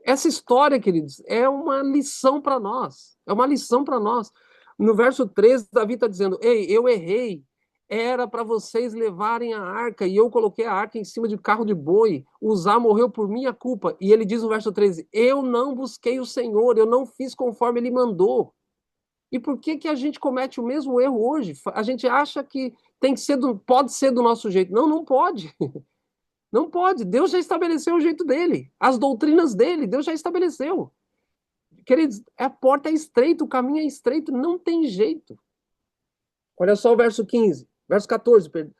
Essa história, queridos, é uma lição para nós. É uma lição para nós. No verso 13, Davi está dizendo: ei, eu errei. Era para vocês levarem a arca, e eu coloquei a arca em cima de carro de boi. Uzá morreu por minha culpa. E ele diz no verso 13: eu não busquei o Senhor, eu não fiz conforme ele mandou. E por que que a gente comete o mesmo erro hoje? A gente acha que tem que ser pode ser do nosso jeito. Não, não pode. Não pode. Deus já estabeleceu o jeito dele. As doutrinas dele, Deus já estabeleceu. Queridos, a porta é estreita, o caminho é estreito, não tem jeito. Olha só o verso 15, verso 14, perdão.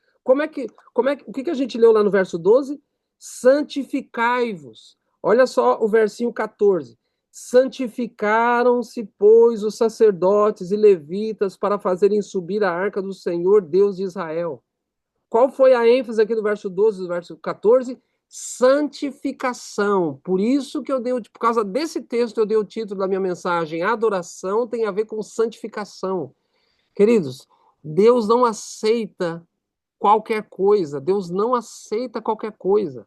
O que a gente leu lá no verso 12? Santificai-vos. Olha só o versinho 14. Santificaram-se, pois, os sacerdotes e levitas para fazerem subir a arca do Senhor, Deus de Israel. Qual foi a ênfase aqui do verso 12 e do verso 14? Santificação. Por isso que por causa desse texto, eu dei o título da minha mensagem: Adoração tem a ver com santificação. Queridos, Deus não aceita qualquer coisa. Deus não aceita qualquer coisa.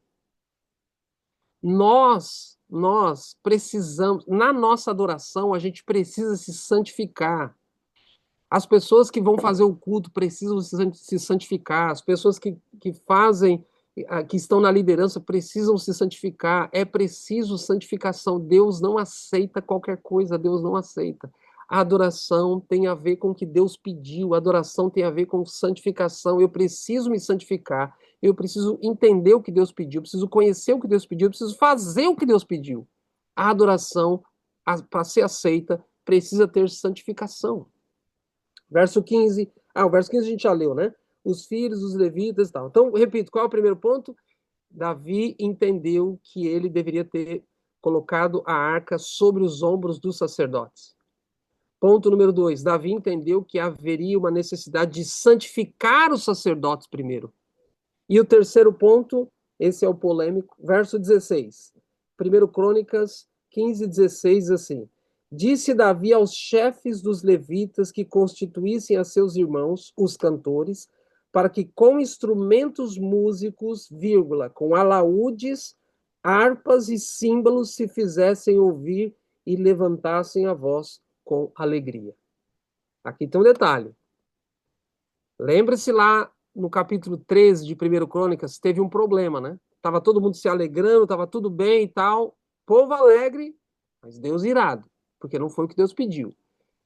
Nós precisamos, na nossa adoração, a gente precisa se santificar. As pessoas que vão fazer o culto precisam se santificar. As pessoas que fazem, que estão na liderança, precisam se santificar. É preciso santificação. Deus não aceita qualquer coisa. Deus não aceita. A adoração tem a ver com o que Deus pediu. A adoração tem a ver com santificação. Eu preciso me santificar. Eu preciso entender o que Deus pediu. Eu preciso conhecer o que Deus pediu. Eu preciso fazer o que Deus pediu. A adoração, para ser aceita, precisa ter santificação. Verso 15. O verso 15 a gente já leu, né? Os filhos, os levitas e tal. Então, repito, qual é o primeiro ponto? Davi entendeu que ele deveria ter colocado a arca sobre os ombros dos sacerdotes. Ponto número 2. Davi entendeu que haveria uma necessidade de santificar os sacerdotes primeiro. E o terceiro ponto, esse é o polêmico, verso 16. 1 Crônicas 15, 16, assim. Disse Davi aos chefes dos levitas que constituíssem a seus irmãos, os cantores, para que com instrumentos músicos, com alaúdes, harpas e símbolos se fizessem ouvir e levantassem a voz com alegria. Aqui tem um detalhe. Lembre-se lá no capítulo 13 de 1 Crônicas, teve um problema, né? Tava todo mundo se alegrando, tava tudo bem e tal. Povo alegre, mas Deus irado, porque não foi o que Deus pediu.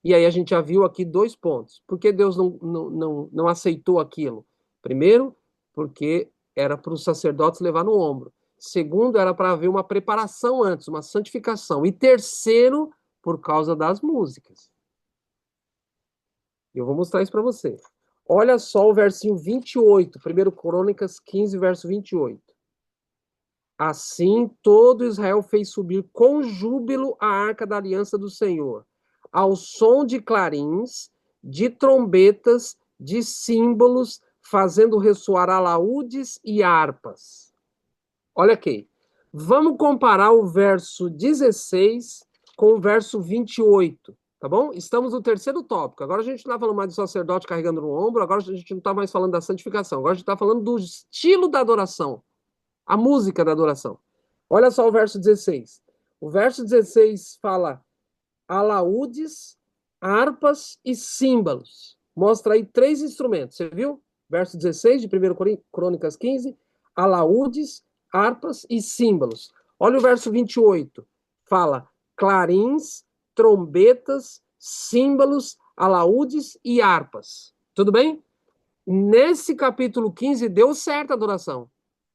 E aí a gente já viu aqui 2 pontos. Por que Deus não aceitou aquilo? Primeiro, porque era para os sacerdotes levar no ombro. Segundo, era para haver uma preparação antes, uma santificação. E terceiro, por causa das músicas. Eu vou mostrar isso para você. Olha só o versinho 28, 1 Crônicas 15, verso 28. Assim todo Israel fez subir com júbilo a arca da aliança do Senhor, ao som de clarins, de trombetas, de símbolos, fazendo ressoar alaúdes e harpas. Olha aqui. Vamos comparar o verso 16 com o verso 28. Tá bom? Estamos no terceiro tópico. Agora a gente não está falando mais do sacerdote carregando no ombro, agora a gente não está mais falando da santificação. Agora a gente está falando do estilo da adoração. A música da adoração. Olha só o verso 16. O verso 16 fala alaúdes, harpas e símbolos. Mostra aí três instrumentos. Você viu? Verso 16 de 1 Crônicas 15. Alaúdes, harpas e símbolos. Olha o verso 28. Fala clarins, trombetas, símbolos, alaúdes e harpas. Tudo bem? Nesse capítulo 15 deu certo a adoração,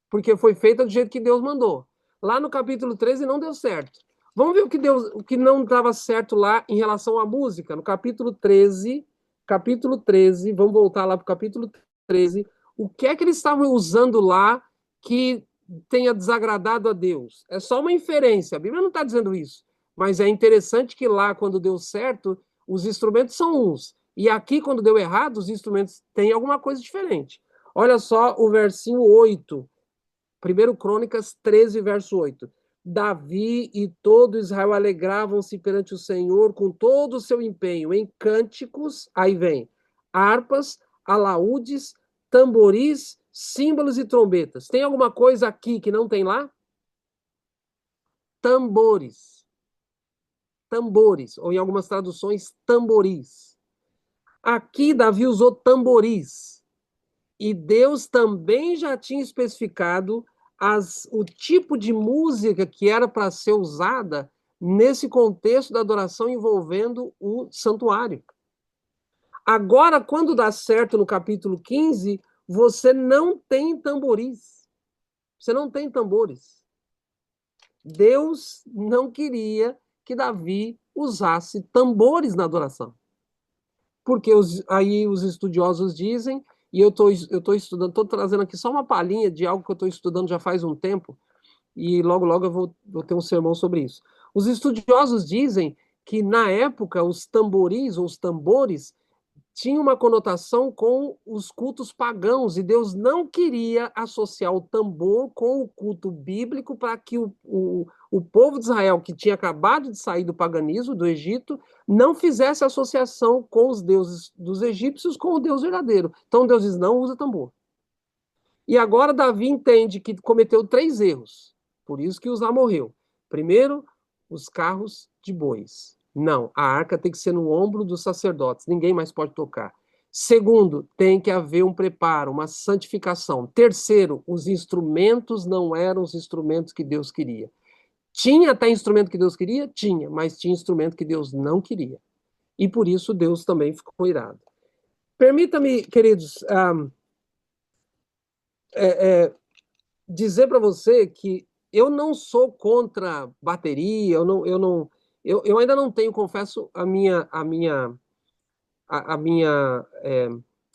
porque foi feita do jeito que Deus mandou. Lá no capítulo 13 não deu certo. Vamos ver o que não estava certo lá em relação à música. No capítulo 13, vamos voltar lá para o capítulo 13. O que é que eles estavam usando lá que tenha desagradado a Deus? É só uma inferência, a Bíblia não está dizendo isso. Mas é interessante que lá, quando deu certo, os instrumentos são uns. E aqui, quando deu errado, os instrumentos têm alguma coisa diferente. Olha só o versinho 8. 1 Crônicas 13, verso 8. Davi e todo Israel alegravam-se perante o Senhor com todo o seu empenho em cânticos, aí vem, harpas, alaúdes, tamboris, símbolos e trombetas. Tem alguma coisa aqui que não tem lá? Tambores. Tambores, ou em algumas traduções, tamboris. Aqui Davi usou tamboris. E Deus também já tinha especificado o tipo de música que era para ser usada nesse contexto da adoração envolvendo o santuário. Agora, quando dá certo no capítulo 15, você não tem tamboris. Você não tem tambores. Deus não queria que Davi usasse tambores na adoração. Porque aí os estudiosos dizem, e eu tô estudando, estou trazendo aqui só uma palhinha de algo que eu estou estudando já faz um tempo, e logo, logo eu vou ter um sermão sobre isso. Os estudiosos dizem que, na época, os tamboris, ou os tambores, tinha uma conotação com os cultos pagãos, e Deus não queria associar o tambor com o culto bíblico para que o povo de Israel, que tinha acabado de sair do paganismo, do Egito, não fizesse associação com os deuses dos egípcios com o Deus verdadeiro. Então Deus diz, não usa tambor. E agora Davi entende que cometeu três erros, por isso que Uzá morreu. Primeiro, os carros de bois. Não, a arca tem que ser no ombro dos sacerdotes, ninguém mais pode tocar. Segundo, tem que haver um preparo, uma santificação. Terceiro, os instrumentos não eram os instrumentos que Deus queria. Tinha até instrumento que Deus queria? Tinha, mas tinha instrumento que Deus não queria. E por isso Deus também ficou irado. Permita-me, queridos, dizer para você que eu não sou contra bateria, eu ainda não tenho, confesso, a minha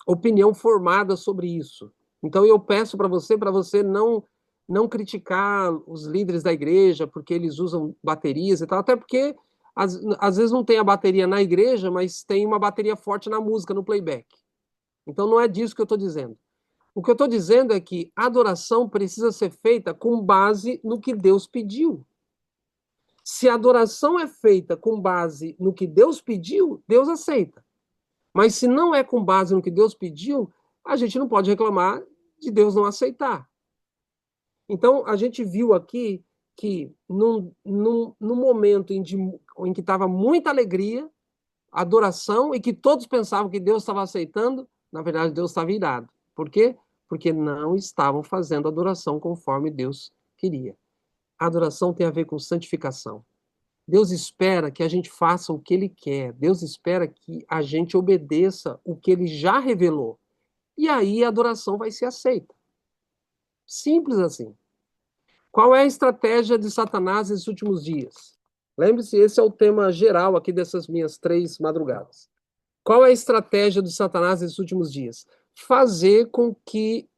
opinião formada sobre isso. Então eu peço para você não criticar os líderes da igreja porque eles usam baterias e tal, até porque às vezes não tem a bateria na igreja, mas tem uma bateria forte na música, no playback. Então não é disso que eu estou dizendo. O que eu estou dizendo é que a adoração precisa ser feita com base no que Deus pediu. Se a adoração é feita com base no que Deus pediu, Deus aceita. Mas se não é com base no que Deus pediu, a gente não pode reclamar de Deus não aceitar. Então, a gente viu aqui que num momento em que estava muita alegria, adoração, e que todos pensavam que Deus estava aceitando, na verdade, Deus estava irado. Por quê? Porque não estavam fazendo adoração conforme Deus queria. A adoração tem a ver com santificação. Deus espera que a gente faça o que Ele quer. Deus espera que a gente obedeça o que Ele já revelou. E aí a adoração vai ser aceita. Simples assim. Qual é a estratégia de Satanás nesses últimos dias? Lembre-se, esse é o tema geral aqui dessas minhas 3 madrugadas. Qual é a estratégia de Satanás nesses últimos dias? Fazer com que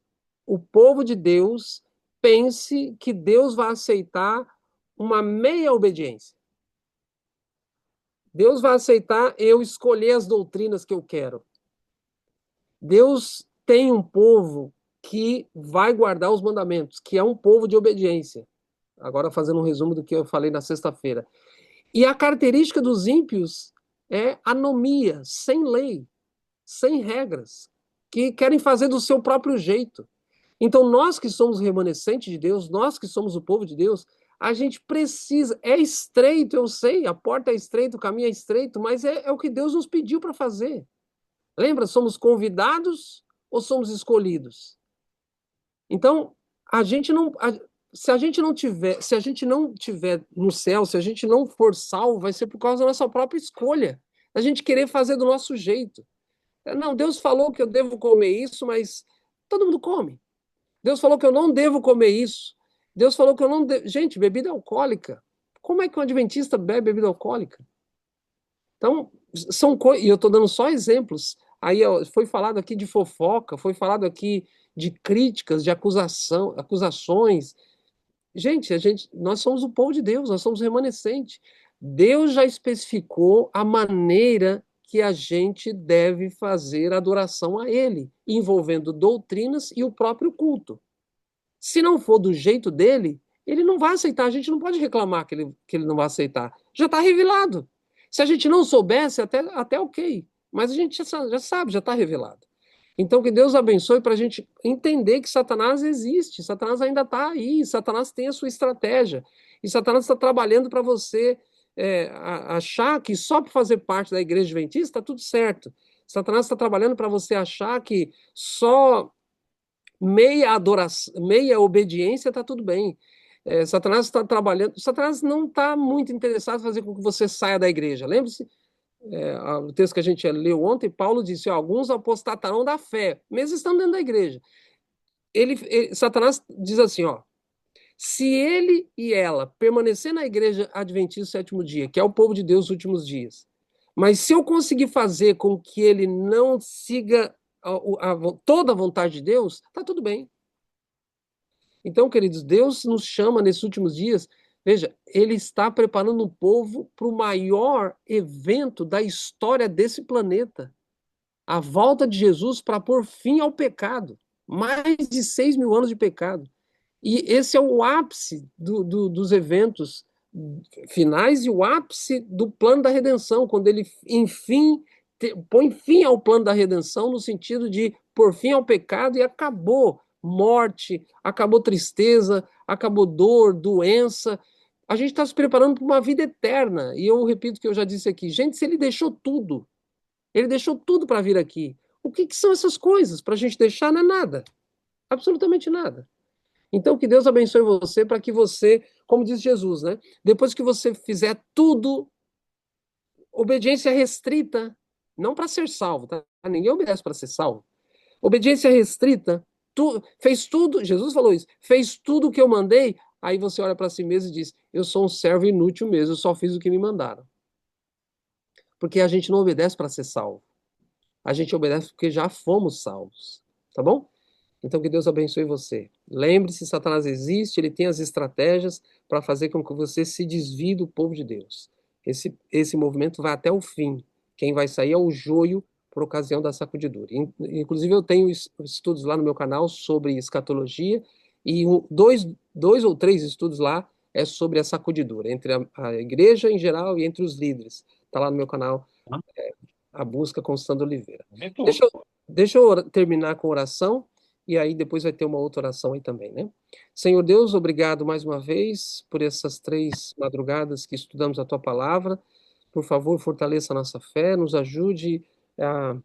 o povo de Deus pense que Deus vai aceitar uma meia obediência. Deus vai aceitar eu escolher as doutrinas que eu quero. Deus tem um povo que vai guardar os mandamentos, que é um povo de obediência. Agora fazendo um resumo do que eu falei na sexta-feira. E a característica dos ímpios é anomia, sem lei, sem regras, que querem fazer do seu próprio jeito. Então, nós que somos remanescentes de Deus, nós que somos o povo de Deus, a gente precisa. É estreito, eu sei, a porta é estreita, o caminho é estreito, mas é o que Deus nos pediu para fazer. Lembra? Somos convidados ou somos escolhidos? Então, a gente não. Se a gente não tiver, se a gente não tiver no céu, se a gente não for salvo, vai ser por causa da nossa própria escolha. A gente querer fazer do nosso jeito. Não, Deus falou que eu devo comer isso, mas todo mundo come. Deus falou que eu não devo comer isso. Deus falou que eu não devo. Gente, bebida alcoólica. Como é que um adventista bebe bebida alcoólica? Então, são coisas. E eu estou dando só exemplos. Aí ó, foi falado aqui de fofoca, foi falado aqui de críticas, de acusação, acusações. Gente, nós somos o povo de Deus, nós somos remanescente. Deus já especificou a maneira que a gente deve fazer adoração a Ele, envolvendo doutrinas e o próprio culto. Se não for do jeito dele, ele não vai aceitar. A gente não pode reclamar que ele não vai aceitar. Já está revelado. Se a gente não soubesse, até ok. Mas a gente já sabe, já está revelado. Então, que Deus abençoe para a gente entender que Satanás existe, Satanás ainda está aí, Satanás tem a sua estratégia, e Satanás está trabalhando para você achar que só por fazer parte da igreja adventista está tudo certo. Satanás está trabalhando para você achar que só meia adoração, meia obediência está tudo bem. Satanás está trabalhando, Satanás não está muito interessado em fazer com que você saia da igreja. Lembre-se, o texto que a gente leu ontem, Paulo disse: ó, alguns apostatarão da fé, mesmo estando dentro da igreja. Satanás diz assim: ó, se ele e ela permanecer na igreja adventista do sétimo dia, que é o povo de Deus nos últimos dias, mas se eu conseguir fazer com que ele não siga toda a vontade de Deus, tá tudo bem. Então, queridos, Deus nos chama nesses últimos dias. Veja, ele está preparando o povo para o maior evento da história desse planeta, a volta de Jesus para pôr fim ao pecado. Mais de 6.000 anos de pecado. E esse é o ápice dos eventos finais e o ápice do plano da redenção, quando ele, enfim, põe fim ao plano da redenção, no sentido de pôr fim ao pecado e acabou morte, acabou tristeza, acabou dor, doença. A gente está se preparando para uma vida eterna. E eu repito o que eu já disse aqui. Gente, se ele deixou tudo para vir aqui. O que são essas coisas para a gente deixar? Não é nada. Absolutamente nada. Então, que Deus abençoe você para que você, como diz Jesus, né? Depois que você fizer tudo, obediência restrita, não para ser salvo, tá? Ninguém obedece para ser salvo. Obediência restrita, fez tudo, Jesus falou isso, fez tudo o que eu mandei, aí você olha para si mesmo e diz: eu sou um servo inútil mesmo, eu só fiz o que me mandaram. Porque a gente não obedece para ser salvo. A gente obedece porque já fomos salvos. Tá bom? Então, que Deus abençoe você. Lembre-se, Satanás existe, ele tem as estratégias para fazer com que você se desvie do povo de Deus. Esse movimento vai até o fim. Quem vai sair é o joio por ocasião da sacudidura. Inclusive, eu tenho estudos lá no meu canal sobre escatologia e dois ou três estudos lá é sobre a sacudidura, entre a igreja em geral e entre os líderes. Está lá no meu canal, A Busca com Sandro Oliveira. Deixa eu terminar com oração e aí depois vai ter uma outra oração aí também, né? Senhor Deus, obrigado mais uma vez por essas 3 madrugadas que estudamos a tua palavra. Por favor, fortaleça a nossa fé, nos ajude a,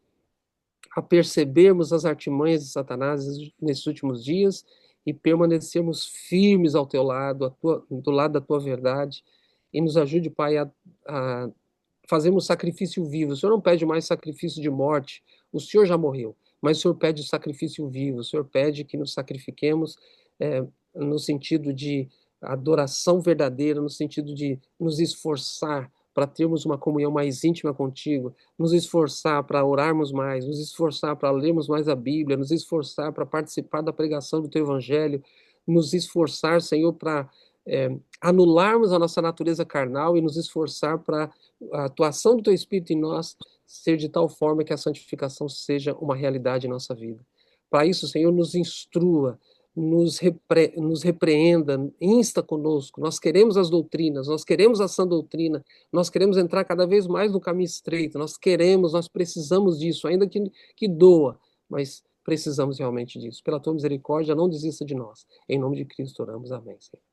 a percebermos as artimanhas de Satanás nesses últimos dias e permanecermos firmes ao teu lado, do lado da tua verdade. E nos ajude, Pai, a fazermos sacrifício vivo. O Senhor não pede mais sacrifício de morte, o Senhor já morreu, mas o Senhor pede sacrifício vivo, o Senhor pede que nos sacrifiquemos no sentido de adoração verdadeira, no sentido de nos esforçar para termos uma comunhão mais íntima contigo, nos esforçar para orarmos mais, nos esforçar para lermos mais a Bíblia, nos esforçar para participar da pregação do teu evangelho, nos esforçar, Senhor, para anularmos a nossa natureza carnal e nos esforçar para a atuação do teu Espírito em nós ser de tal forma que a santificação seja uma realidade em nossa vida. Para isso, Senhor, nos instrua, nos repreenda, insta conosco. Nós queremos as doutrinas, nós queremos a sã doutrina, nós queremos entrar cada vez mais no caminho estreito, nós precisamos disso, ainda que doa, mas Precisamos realmente disso. Pela tua misericórdia, não desista de nós. Em nome de Cristo oramos. Amém, Senhor.